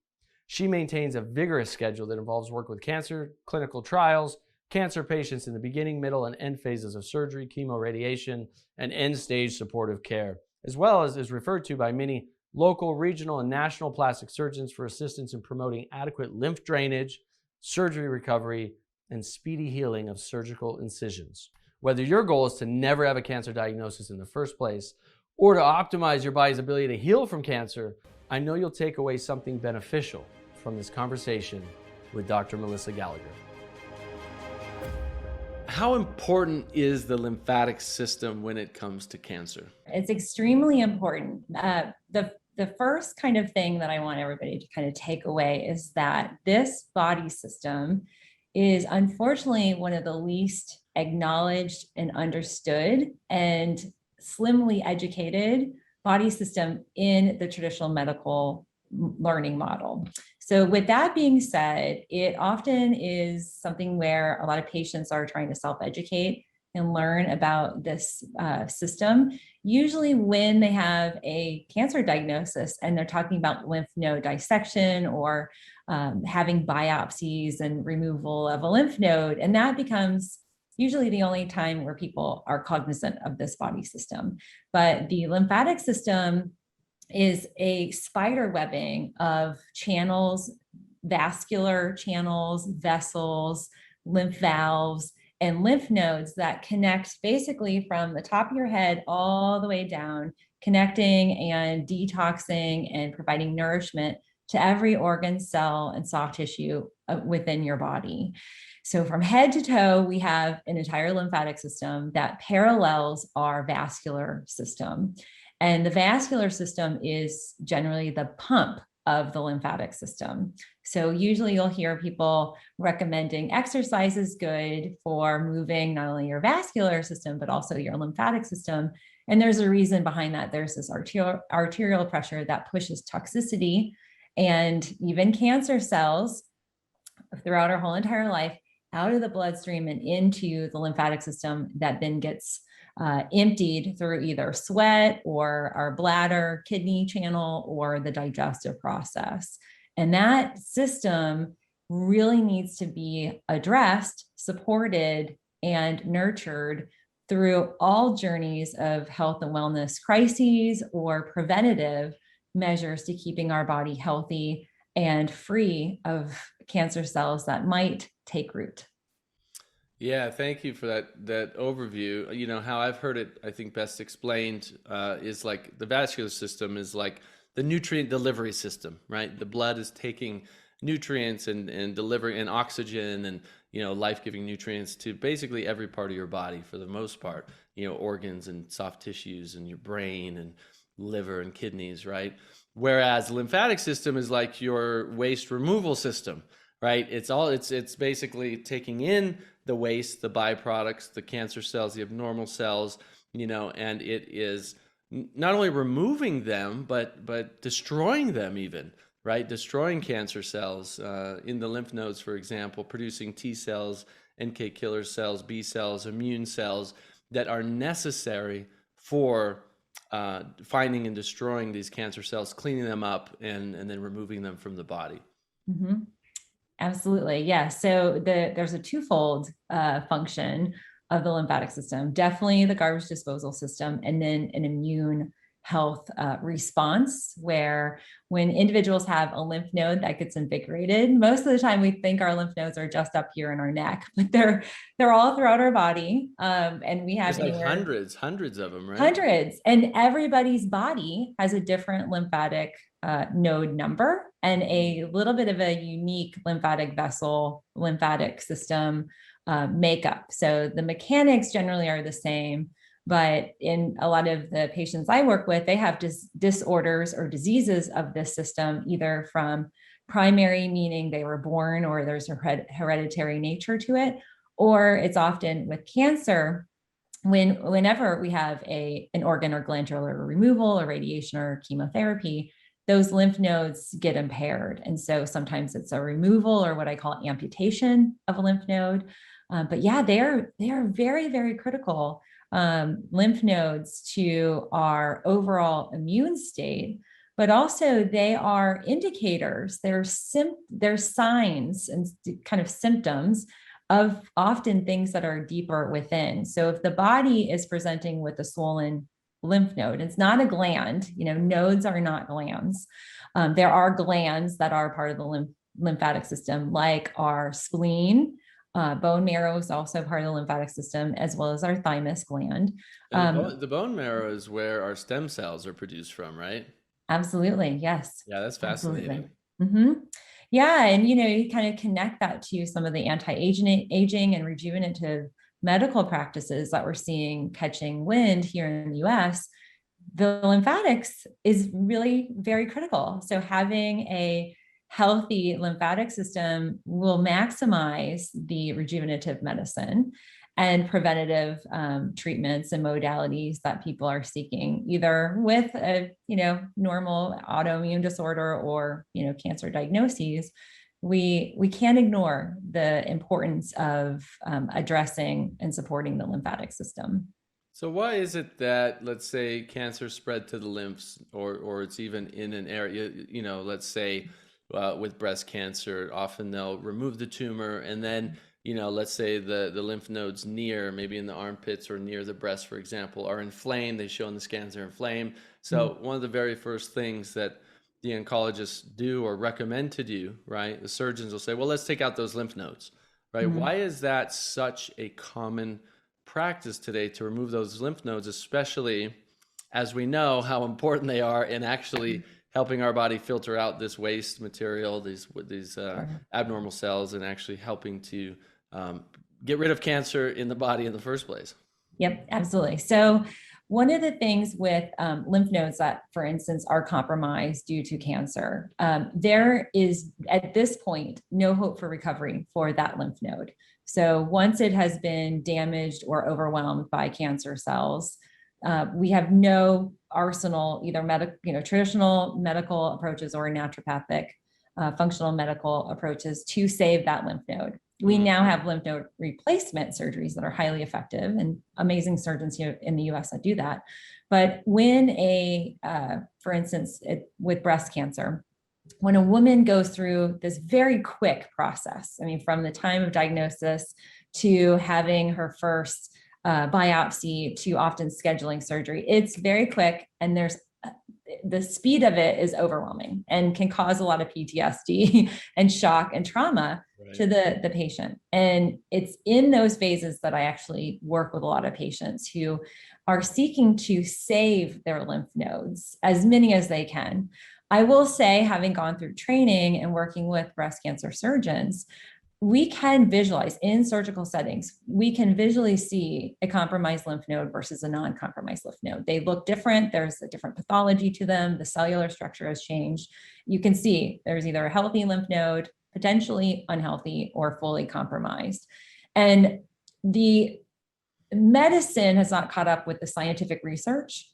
She maintains a vigorous schedule that involves work with cancer clinical trials, cancer patients in the beginning, middle, and end phases of surgery, chemoradiation, and end-stage supportive care, as well as is referred to by many local, regional, and national plastic surgeons for assistance in promoting adequate lymph drainage, surgery recovery, and speedy healing of surgical incisions. Whether your goal is to never have a cancer diagnosis in the first place, or to optimize your body's ability to heal from cancer, I know you'll take away something beneficial from this conversation with Dr. Melissa Gallagher. How important is the lymphatic system when it comes to cancer? It's extremely important. The first kind of thing that I want everybody to kind of take away is that this body system is unfortunately one of the least acknowledged and understood and slimly educated body system in the traditional medical learning model. So with that being said, it often is something where a lot of patients are trying to self-educate and learn about this system, usually when they have a cancer diagnosis and they're talking about lymph node dissection or having biopsies and removal of a lymph node. And that becomes usually the only time where people are cognizant of this body system. But the lymphatic system is a spider webbing of channels, vascular channels, vessels, lymph valves, and lymph nodes that connect basically from the top of your head all the way down, connecting and detoxing and providing nourishment to every organ, cell, and soft tissue within your body. So from head to toe, we have an entire lymphatic system that parallels our vascular system. And the vascular system is generally the pump of the lymphatic system. So usually you'll hear people recommending exercise is good for moving not only your vascular system, but also your lymphatic system. And there's a reason behind that. There's this arterial pressure that pushes toxicity and even cancer cells throughout our whole entire life out of the bloodstream and into the lymphatic system that then gets emptied through either sweat or our bladder, kidney channel, or the digestive process. And that system really needs to be addressed, supported, and nurtured through all journeys of health and wellness crises or preventative measures to keeping our body healthy and free of cancer cells that might take root. Yeah, thank you for that overview. You know, how I've heard it, I think best explained is like the vascular system is like the nutrient delivery system, right? The blood is taking nutrients and delivering and oxygen and, you know, life-giving nutrients to basically every part of your body for the most part, you know, organs and soft tissues and your brain and liver and kidneys, right? Whereas the lymphatic system is like your waste removal system, right? It's basically taking in the waste, the byproducts, the cancer cells, the abnormal cells, you know, and it is not only removing them, but destroying them even, right? Destroying cancer cells in the lymph nodes, for example, producing T cells, NK killer cells, B cells, immune cells that are necessary for finding and destroying these cancer cells, cleaning them up, and then removing them from the body. Mm-hmm. Absolutely. Yeah. So there's a twofold function of the lymphatic system, definitely the garbage disposal system, and then an immune health response where when individuals have a lymph node that gets invigorated, most of the time we think our lymph nodes are just up here in our neck, but they're all throughout our body. And we have like hundreds of them, right? Hundreds. And everybody's body has a different lymphatic node number and a little bit of a unique lymphatic vessel, lymphatic system makeup. So the mechanics generally are the same, but in a lot of the patients I work with, they have disorders or diseases of this system, either from primary, meaning they were born or there's a hereditary nature to it, or it's often with cancer. Whenever we have an organ or glandular removal or radiation or chemotherapy, those lymph nodes get impaired. And so sometimes it's a removal or what I call amputation of a lymph node. But yeah, they are very, very critical lymph nodes to our overall immune state, but also they are indicators, they're signs and kind of symptoms of often things that are deeper within. So if the body is presenting with a swollen lymph node, it's not a gland, you know, nodes are not glands. There are glands that are part of the lymphatic system, like our spleen. Bone marrow is also part of the lymphatic system, as well as our thymus gland. The bone marrow is where our stem cells are produced from, right? Absolutely, yes. Yeah, that's fascinating. Mm-hmm. Yeah, and you know, you kind of connect that to some of the anti-aging and rejuvenative medical practices that we're seeing catching wind here in the US. The lymphatics is really very critical. So having a healthy lymphatic system will maximize the rejuvenative medicine and preventative treatments and modalities that people are seeking, either with a normal autoimmune disorder or cancer diagnoses. We can't ignore the importance of addressing and supporting the lymphatic system. So why is it that, let's say, cancer spread to the lymphs, or it's even in an area, let's say with breast cancer, often they'll remove the tumor and then, let's say the lymph nodes near, maybe in the armpits or near the breast, for example, are inflamed. They show in the scans they're inflamed. So one of the very first things that the oncologists do or recommend to do, right? The surgeons will say, well, let's take out those lymph nodes, right? Why is that such a common practice today to remove those lymph nodes, especially as we know how important they are in actually helping our body filter out this waste material, these abnormal cells, and actually helping to get rid of cancer in the body in the first place? Yep, absolutely. So one of the things with lymph nodes that, for instance, are compromised due to cancer, there is at this point no hope for recovery for that lymph node. So once it has been damaged or overwhelmed by cancer cells, we have no arsenal, either traditional medical approaches or naturopathic functional medical approaches to save that lymph node. We now have lymph node replacement surgeries that are highly effective, and amazing surgeons here in the US that do that. But when for instance, with breast cancer, when a woman goes through this very quick process, I mean, from the time of diagnosis to having her first biopsy to often scheduling surgery, it's very quick, and the speed of it is overwhelming and can cause a lot of PTSD and shock and trauma to the patient. And it's in those phases that I actually work with a lot of patients who are seeking to save their lymph nodes, as many as they can. I will say, having gone through training and working with breast cancer surgeons, we can visualize in surgical settings, we can visually see a compromised lymph node versus a non-compromised lymph node. They look different. There's a different pathology to them. The cellular structure has changed. You can see there's either a healthy lymph node, potentially unhealthy, or fully compromised. And the medicine has not caught up with the scientific research,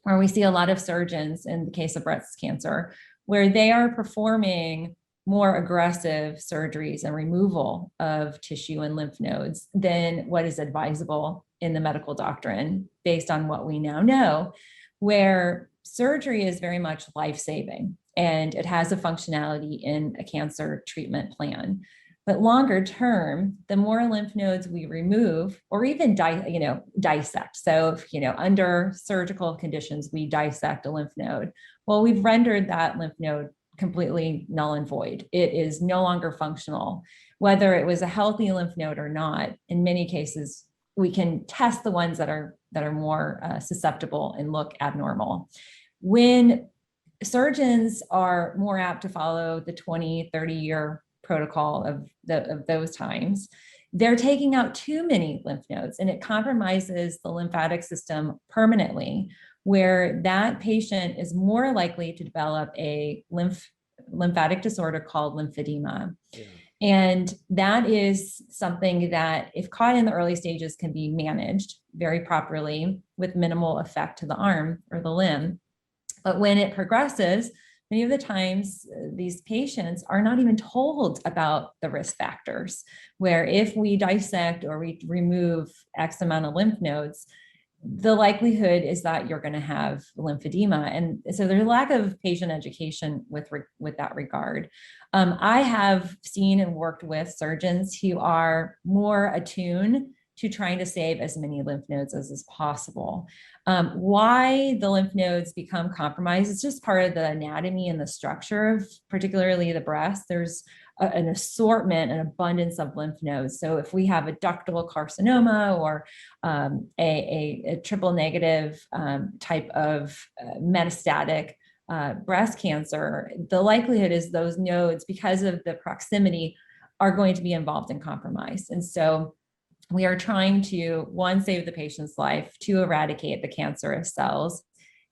where we see a lot of surgeons in the case of breast cancer, where they are performing more aggressive surgeries and removal of tissue and lymph nodes than what is advisable in the medical doctrine based on what we now know, where surgery is very much life-saving and it has a functionality in a cancer treatment plan. But longer term, the more lymph nodes we remove or even dissect. So if, under surgical conditions, we dissect a lymph node. Well, we've rendered that lymph node completely null and void. It is no longer functional, whether it was a healthy lymph node or not. In many cases, we can test the ones that are more susceptible and look abnormal. When surgeons are more apt to follow the 20, 30-year protocol of those times, they're taking out too many lymph nodes, and it compromises the lymphatic system permanently, where that patient is more likely to develop a lymphatic disorder called lymphedema. Yeah. And that is something that, if caught in the early stages, can be managed very properly with minimal effect to the arm or the limb. But when it progresses, many of the times these patients are not even told about the risk factors, where if we dissect or we remove X amount of lymph nodes, the likelihood is that you're going to have lymphedema. And so there's a lack of patient education with that regard. I have seen and worked with surgeons who are more attuned to trying to save as many lymph nodes as is possible. Why the lymph nodes become compromised is just part of the anatomy and the structure of particularly the breast. There's an assortment, an abundance of lymph nodes. So if we have a ductal carcinoma or a triple negative type of metastatic breast cancer, the likelihood is those nodes, because of the proximity, are going to be involved in compromise. And so we are trying to, 1, save the patient's life, 2, eradicate the cancerous cells,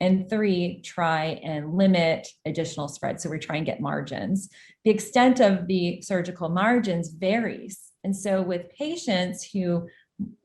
and 3, try and limit additional spread. So we're trying to get margins. The extent of the surgical margins varies. And so with patients who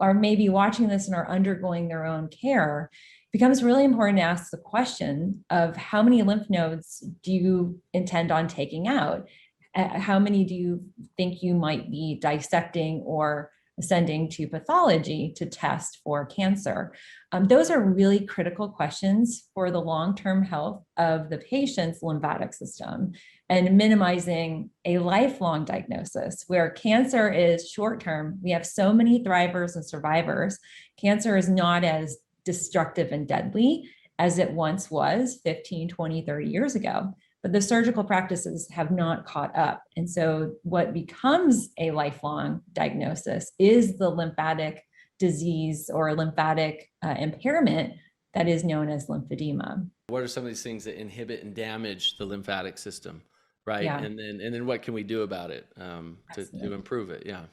are maybe watching this and are undergoing their own care, it becomes really important to ask the question of how many lymph nodes do you intend on taking out? How many do you think you might be dissecting or sending to pathology to test for cancer? Those are really critical questions for the long-term health of the patient's lymphatic system and minimizing a lifelong diagnosis, where cancer is short-term. We have so many thrivers and survivors. Cancer is not as destructive and deadly as it once was 15, 20, 30 years ago. but the surgical practices have not caught up. And so what becomes a lifelong diagnosis is the lymphatic disease or lymphatic impairment that is known as lymphedema. What are some of these things that inhibit and damage the lymphatic system, right? Yeah. And then what can we do about it to improve it? Yeah.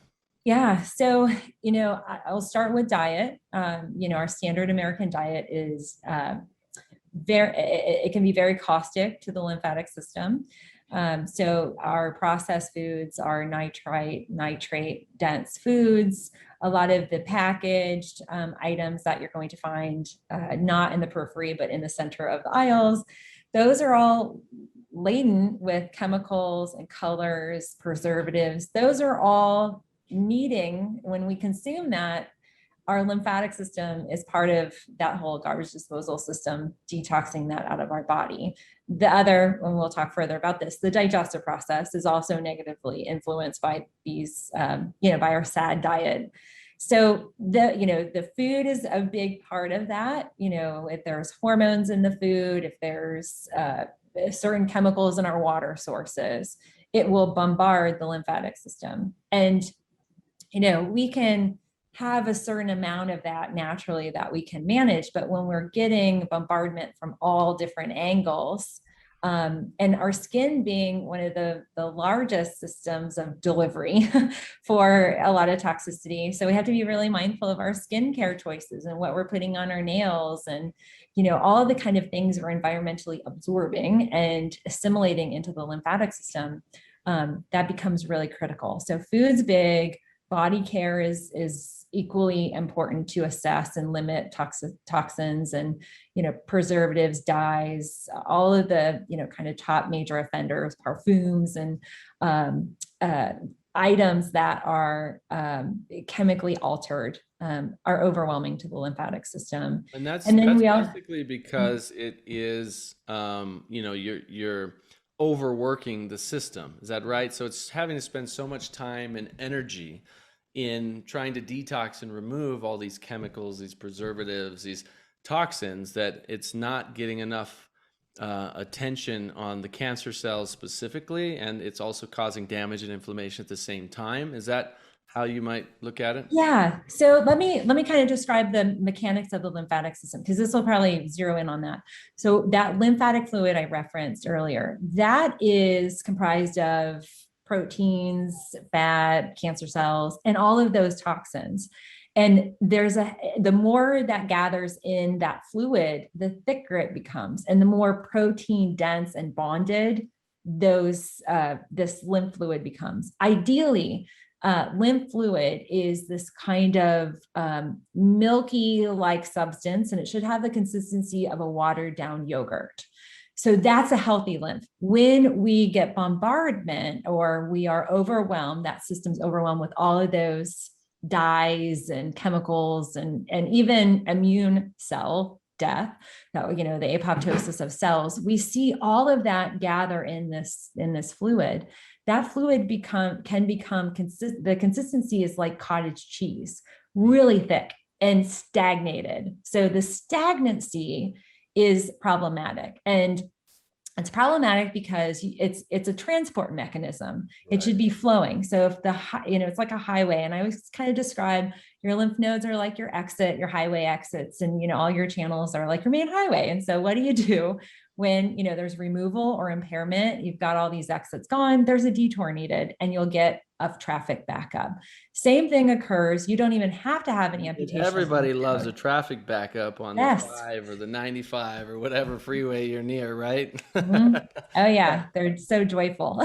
Yeah. So, I'll start with diet. Our standard American diet is it can be very caustic to the lymphatic system. So our processed foods are nitrate dense foods. A lot of the packaged items that you're going to find not in the periphery, but in the center of the aisles, those are all laden with chemicals and colors, preservatives. Those are all needing, when we consume that, our lymphatic system is part of that whole garbage disposal system, detoxing that out of our body. The other, and we'll talk further about this, the digestive process is also negatively influenced by these, by our SAD diet. So the food is a big part of that. If there's hormones in the food, if there's certain chemicals in our water sources, it will bombard the lymphatic system. And, we can have a certain amount of that naturally that we can manage, but when we're getting bombardment from all different angles, and our skin being one of the largest systems of delivery for a lot of toxicity. So we have to be really mindful of our skincare choices and what we're putting on our nails and, all of the kind of things we're environmentally absorbing and assimilating into the lymphatic system. That becomes really critical. So food's big, body care is equally important to assess and limit toxins and, preservatives, dyes, all of the, kind of top major offenders, perfumes and items that are chemically altered are overwhelming to the lymphatic system. And that's basically because it is, you're overworking the system. Is that right? So it's having to spend so much time and energy in trying to detox and remove all these chemicals, these preservatives, these toxins, that it's not getting enough attention on the cancer cells specifically, and it's also causing damage and inflammation at the same time. Is that how you might look at it? Yeah. So let me kind of describe the mechanics of the lymphatic system, because this will probably zero in on that. So that lymphatic fluid I referenced earlier, that is comprised of proteins, fat, cancer cells, and all of those toxins. And the more that gathers in that fluid, the thicker it becomes, and the more protein dense and bonded this lymph fluid becomes. Ideally, lymph fluid is this kind of milky-like substance, and it should have the consistency of a watered down yogurt. So that's a healthy lymph. When we get bombardment or we are overwhelmed, that system's overwhelmed with all of those dyes and chemicals and even immune cell death, that, the apoptosis of cells, we see all of that gather in this fluid. That fluid can become the consistency is like cottage cheese, really thick and stagnated. So the stagnancy is problematic, and it's problematic because it's a transport mechanism. Right. It should be flowing. So if it's like a highway, and I always kind of describe your lymph nodes are like your exit, your highway exits, and all your channels are like your main highway. And so what do you do when there's removal or impairment? You've got all these exits gone, there's a detour needed, and you'll get a traffic backup. Same thing occurs. You don't even have to have any amputation. Everybody loves a traffic backup on the 5 or the 95 or whatever freeway you're near, right? Mm-hmm. Oh yeah, they're so joyful.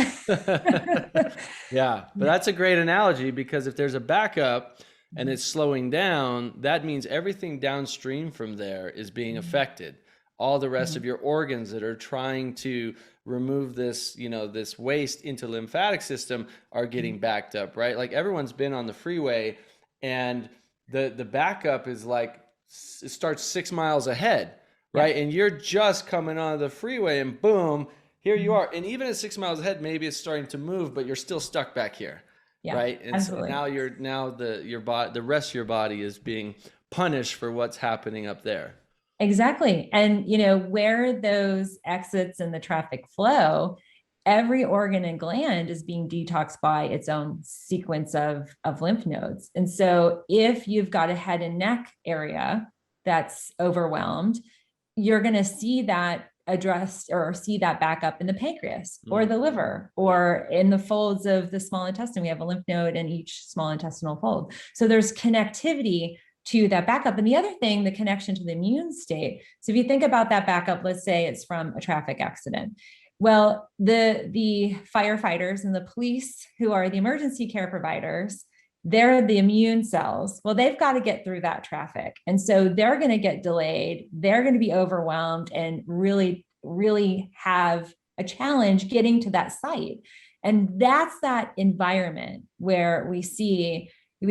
Yeah, but that's a great analogy, because if there's a backup and it's slowing down, that means everything downstream from there is being affected. All the rest of your organs that are trying to remove this, this waste into the lymphatic system are getting backed up, right? Like everyone's been on the freeway, and the backup is like, it starts 6 miles ahead, right? And you're just coming onto the freeway, and boom, here you are. And even at 6 miles ahead, maybe it's starting to move, but you're still stuck back here, right? And absolutely. So now the rest of your body is being punished for what's happening up there. Exactly. And, where those exits in the traffic flow, every organ and gland is being detoxed by its own sequence of lymph nodes. And so if you've got a head and neck area that's overwhelmed, you're going to see that addressed or see that back up in the pancreas or the liver or in the folds of the small intestine. We have a lymph node in each small intestinal fold. So there's connectivity to that backup. And the other thing, the connection to the immune state. So if you think about that backup, let's say it's from a traffic accident. Well, the firefighters and the police, who are the emergency care providers, they're the immune cells. Well, they've got to get through that traffic. And so they're going to get delayed. They're going to be overwhelmed and really, really have a challenge getting to that site. And that's that environment where we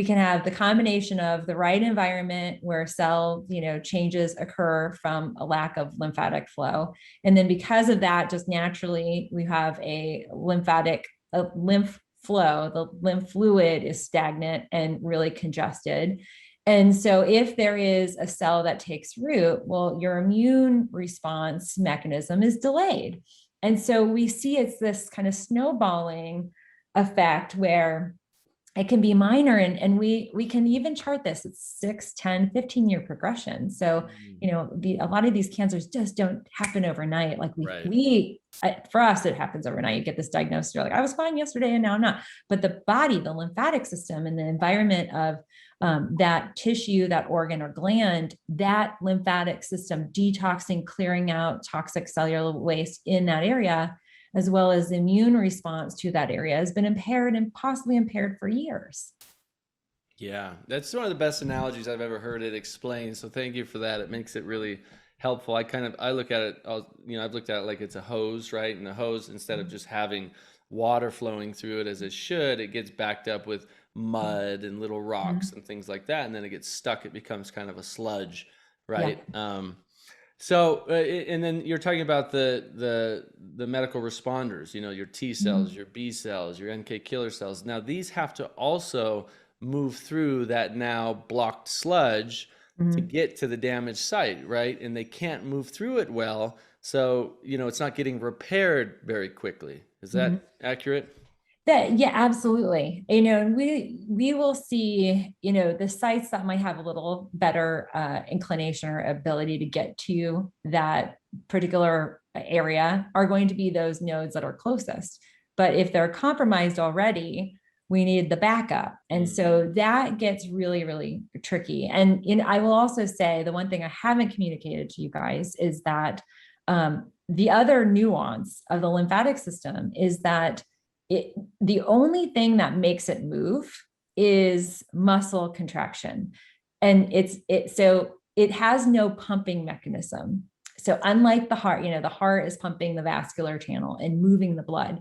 can have the combination of the right environment where cell, changes occur from a lack of lymphatic flow. And then because of that, just naturally, we have a lymph flow. The lymph fluid is stagnant and really congested. And so if there is a cell that takes root, well, your immune response mechanism is delayed. And so we see it's this kind of snowballing effect where it can be minor, and we can even chart this. It's 6, 10, 15-year progression. So, a lot of these cancers just don't happen overnight. Like for us, it happens overnight. You get this diagnosis, you're like, I was fine yesterday and now I'm not. But the body, the lymphatic system and the environment of that tissue, that organ or gland, that lymphatic system detoxing, clearing out toxic cellular waste in that area, as well as the immune response to that area, has been impaired and possibly impaired for years. Yeah, that's one of the best analogies I've ever heard it explained. So thank you for that. It makes it really helpful. I look at it, I've looked at it like it's a hose, right? And the hose, instead of just having water flowing through it as it should, it gets backed up with mud and little rocks and things like that. And then it gets stuck. It becomes kind of a sludge, right? Yeah. So, and then you're talking about the medical responders, your T cells, your B cells, your NK killer cells. Now, these have to also move through that now blocked sludge to get to the damaged site, right? And they can't move through it well. So, it's not getting repaired very quickly. Is that accurate? Yeah, absolutely. We will see, the sites that might have a little better inclination or ability to get to that particular area are going to be those nodes that are closest. But if they're compromised already, we need the backup. And so that gets really, really tricky. And I will also say the one thing I haven't communicated to you guys is that the other nuance of the lymphatic system is that the only thing that makes it move is muscle contraction. And so it has no pumping mechanism. So unlike the heart, the heart is pumping the vascular channel and moving the blood.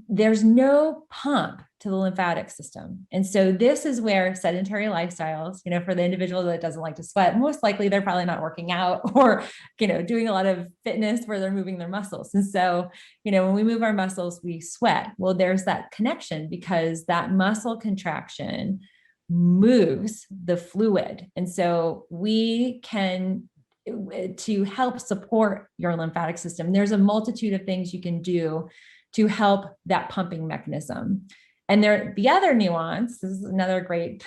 There's no pump to the lymphatic system. And so this is where sedentary lifestyles, for the individual that doesn't like to sweat, most likely they're probably not working out or, doing a lot of fitness where they're moving their muscles. And so, when we move our muscles, we sweat. Well, there's that connection because that muscle contraction moves the fluid. And so we can, to help support your lymphatic system, there's a multitude of things you can do to help that pumping mechanism. And the other nuance, this is another great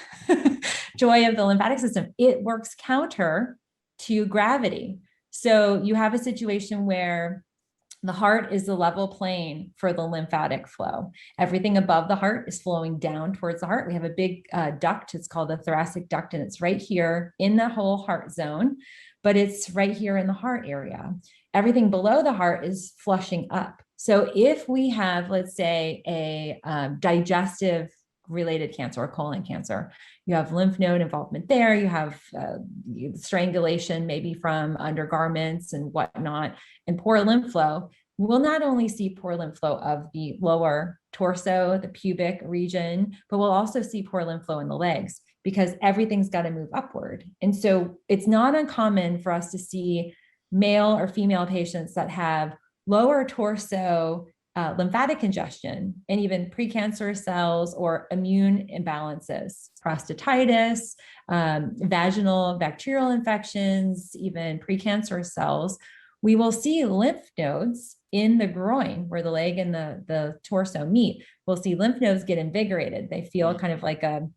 joy of the lymphatic system, it works counter to gravity. So you have a situation where the heart is the level plane for the lymphatic flow. Everything above the heart is flowing down towards the heart. We have a big duct, it's called the thoracic duct, and it's right here in the whole heart zone, but it's right here in the heart area. Everything below the heart is flushing up. So if we have, let's say, a digestive related cancer or colon cancer, you have lymph node involvement there, you have strangulation maybe from undergarments and whatnot, and poor lymph flow, we'll not only see poor lymph flow of the lower torso, the pubic region, but we'll also see poor lymph flow in the legs because everything's got to move upward. And so it's not uncommon for us to see male or female patients that have lower torso lymphatic congestion and even precancerous cells or immune imbalances, prostatitis, vaginal bacterial infections, even precancerous cells, we will see lymph nodes in the groin where the leg and the torso meet. We'll see lymph nodes get invigorated. They feel kind of like a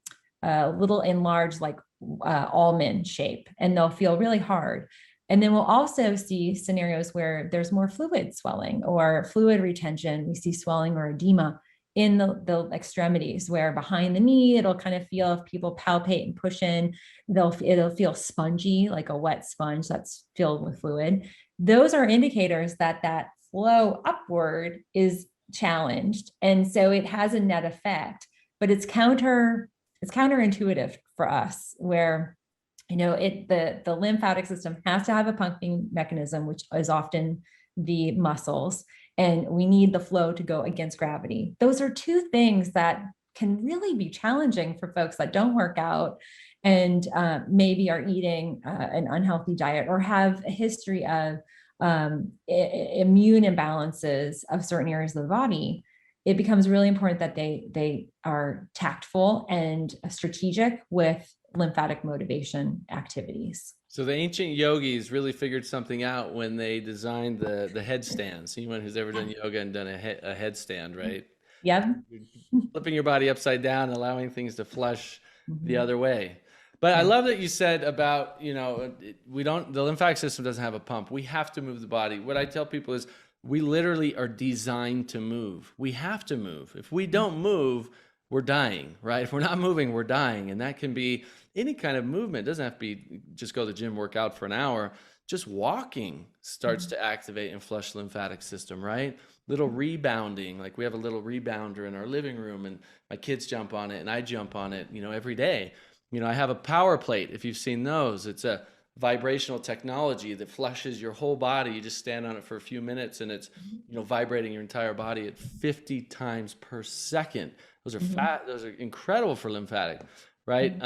little enlarged, like almond shape, and they'll feel really hard. And then we'll also see scenarios where there's more fluid swelling or fluid retention. We see swelling or edema in the extremities, where behind the knee, it'll kind of feel, if people palpate and push in, it'll feel spongy, like a wet sponge that's filled with fluid. Those are indicators that that flow upward is challenged. And so it has a net effect, but it's counterintuitive for us, where the lymphatic system has to have a pumping mechanism, which is often the muscles, and we need the flow to go against gravity. Those are two things that can really be challenging for folks that don't work out and maybe are eating an unhealthy diet or have a history of immune imbalances of certain areas of the body. It becomes really important that they are tactful and strategic with lymphatic motivation activities. So the ancient yogis really figured something out when they designed the headstands. Anyone who's ever done yoga and done a headstand, right? Yep. Flipping your body upside down, allowing things to flush the other way. But I love that you said about, the lymphatic system doesn't have a pump. We have to move the body. What I tell people is we literally are designed to move. We have to move. If we don't move, we're dying, right? If we're not moving, we're dying. And that can be any kind of movement. It doesn't have to be just go to the gym, work out for an hour. Just walking starts to activate and flush the lymphatic system, right? Little rebounding, like we have a little rebounder in our living room and my kids jump on it and I jump on it, every day. I have a power plate, if you've seen those. It's a vibrational technology that flushes your whole body. You just stand on it for a few minutes and it's, vibrating your entire body at 50 times per second. Those are those are incredible for lymphatic, right?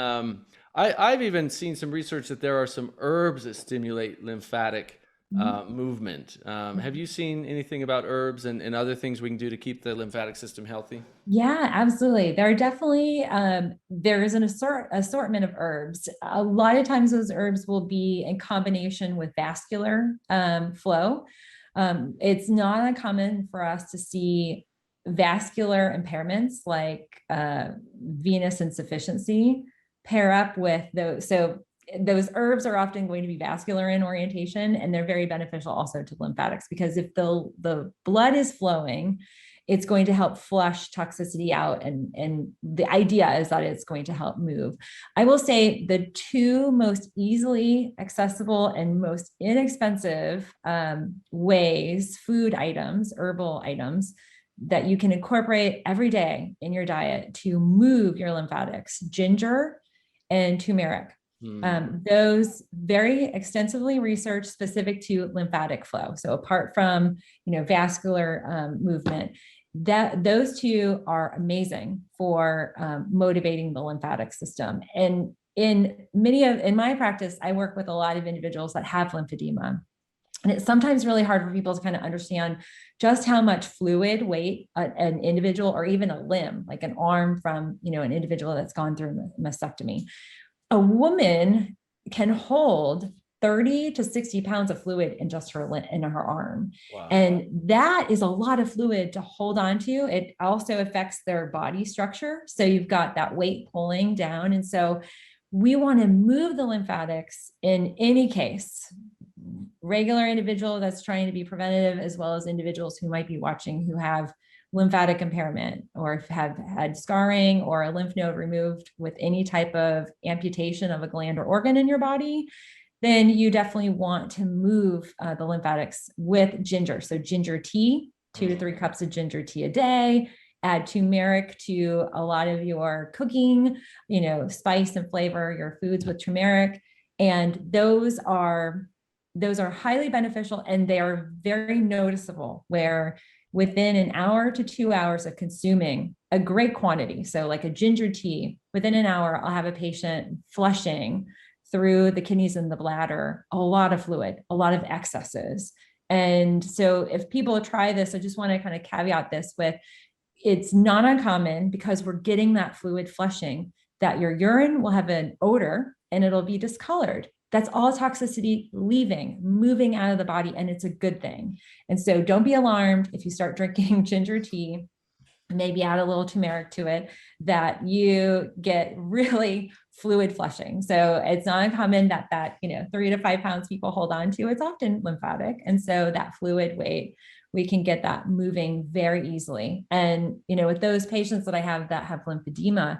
I've even seen some research that there are some herbs that stimulate lymphatic movement. Have you seen anything about herbs and other things we can do to keep the lymphatic system healthy? Yeah, absolutely. There are definitely, there is an assortment of herbs. A lot of times those herbs will be in combination with vascular flow. It's not uncommon for us to see vascular impairments like venous insufficiency pair up with those. So those herbs are often going to be vascular in orientation, and they're very beneficial also to lymphatics, because if the blood is flowing, it's going to help flush toxicity out. And the idea is that it's going to help move. I will say the two most easily accessible and most inexpensive ways, food items, herbal items, that you can incorporate every day in your diet to move your lymphatics: ginger and turmeric. Those very extensively researched, specific to lymphatic flow. So apart from, vascular movement, that those two are amazing for motivating the lymphatic system. And in my practice, I work with a lot of individuals that have lymphedema. And it's sometimes really hard for people to kind of understand just how much fluid weight an individual, or even a limb, like an arm from, an individual that's gone through a mastectomy. A woman can hold 30 to 60 pounds of fluid in just her arm. Wow. And that is a lot of fluid to hold on to. It also affects their body structure. So you've got that weight pulling down. And so we want to move the lymphatics in any case. Regular individual that's trying to be preventative, as well as individuals who might be watching who have lymphatic impairment or have had scarring or a lymph node removed with any type of amputation of a gland or organ in your body, then you definitely want to move the lymphatics with ginger. So ginger tea, 2 to 3 cups of ginger tea a day. Add turmeric to a lot of your cooking, spice and flavor your foods with turmeric. And those are highly beneficial, and they are very noticeable, where within an hour to 2 hours of consuming a great quantity, so like a ginger tea, within an hour, I'll have a patient flushing through the kidneys and the bladder a lot of fluid, a lot of excesses. And so if people try this, I just want to kind of caveat this with, it's not uncommon, because we're getting that fluid flushing, that your urine will have an odor and it'll be discolored. That's all toxicity leaving, moving out of the body, and it's a good thing. And so don't be alarmed if you start drinking ginger tea, maybe add a little turmeric to it, that you get really fluid flushing. So it's not uncommon that 3 to 5 pounds people hold on to. It's often lymphatic. And so that fluid weight, we can get that moving very easily. And, with those patients that I have that have lymphedema,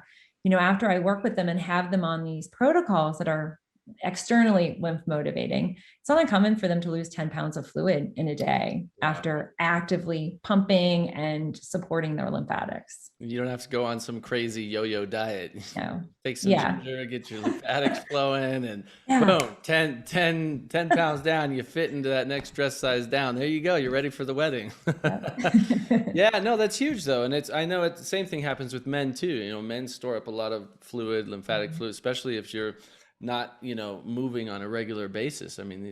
after I work with them and have them on these protocols that are externally lymph motivating, it's not uncommon for them to lose 10 pounds of fluid in a day after actively pumping and supporting their lymphatics. You don't have to go on some crazy yo-yo diet. No. Take some ginger, get your lymphatics flowing, and boom, 10 pounds down, you fit into that next dress size down. There you go. You're ready for the wedding. Yeah, no, that's huge though. And I know the same thing happens with men too. Men store up a lot of fluid, lymphatic fluid, especially if you're not, moving on a regular basis. I mean,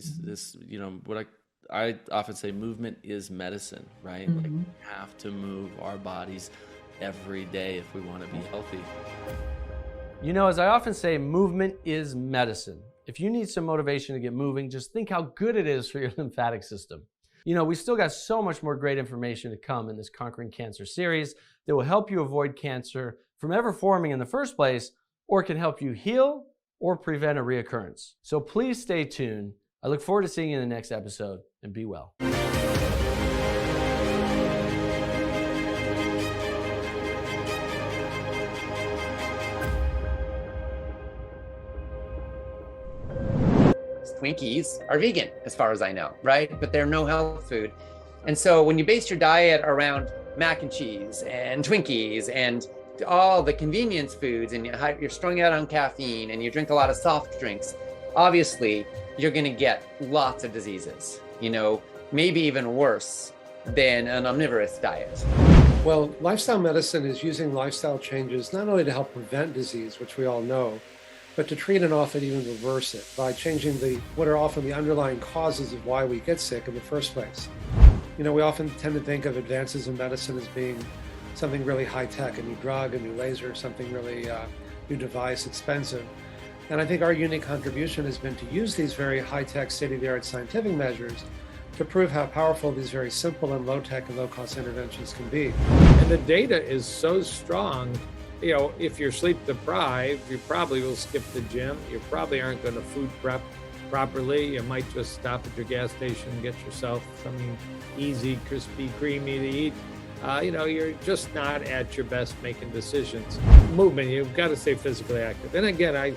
what I often say, movement is medicine, right? Like, we have to move our bodies every day if we want to be healthy. As I often say, movement is medicine. If you need some motivation to get moving, just think how good it is for your lymphatic system. We still got so much more great information to come in this Conquering Cancer series that will help you avoid cancer from ever forming in the first place, or can help you heal or prevent a reoccurrence. So please stay tuned. I look forward to seeing you in the next episode, and be well. Twinkies are vegan, as far as I know, right? But they're no health food. And so when you base your diet around mac and cheese and Twinkies and all the convenience foods, and you're strung out on caffeine, and you drink a lot of soft drinks, obviously you're going to get lots of diseases, maybe even worse than an omnivorous diet. Well, lifestyle medicine is using lifestyle changes not only to help prevent disease, which we all know, but to treat and often even reverse it by changing what are often the underlying causes of why we get sick in the first place. We often tend to think of advances in medicine as being something really high-tech, a new drug, a new laser, something really new device, expensive. And I think our unique contribution has been to use these very high-tech, state-of-the-art scientific measures to prove how powerful these very simple and low-tech and low-cost interventions can be. And the data is so strong. If you're sleep deprived, you probably will skip the gym. You probably aren't going to food prep properly. You might just stop at your gas station and get yourself something easy, crispy, creamy to eat. You're just not at your best making decisions. Movement, you've got to stay physically active. And again,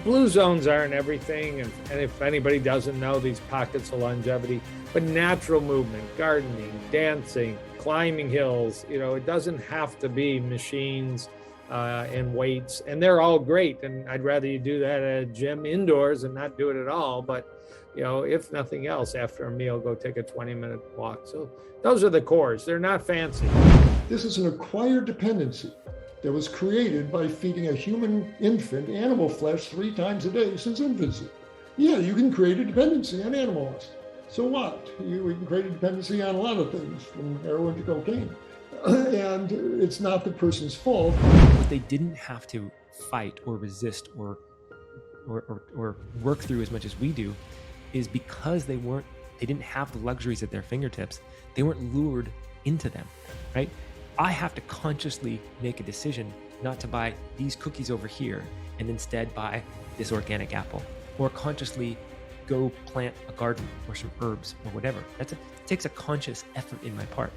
blue zones aren't everything. And if anybody doesn't know, these pockets of longevity, but natural movement, gardening, dancing, climbing hills, it doesn't have to be machines and weights, and they're all great. And I'd rather you do that at a gym indoors and not do it at all. But if nothing else, after a meal, go take a 20-minute walk. So those are the cores. They're not fancy. This is an acquired dependency that was created by feeding a human infant animal flesh 3 times a day since infancy. Yeah, you can create a dependency on animals. So what? You can create a dependency on a lot of things, from heroin to cocaine. And it's not the person's fault. What they didn't have to fight or resist or work through as much as we do is because they didn't have the luxuries at their fingertips. They weren't lured into them, right? I have to consciously make a decision not to buy these cookies over here and instead buy this organic apple, or consciously go plant a garden or some herbs or whatever. It takes a conscious effort in my part.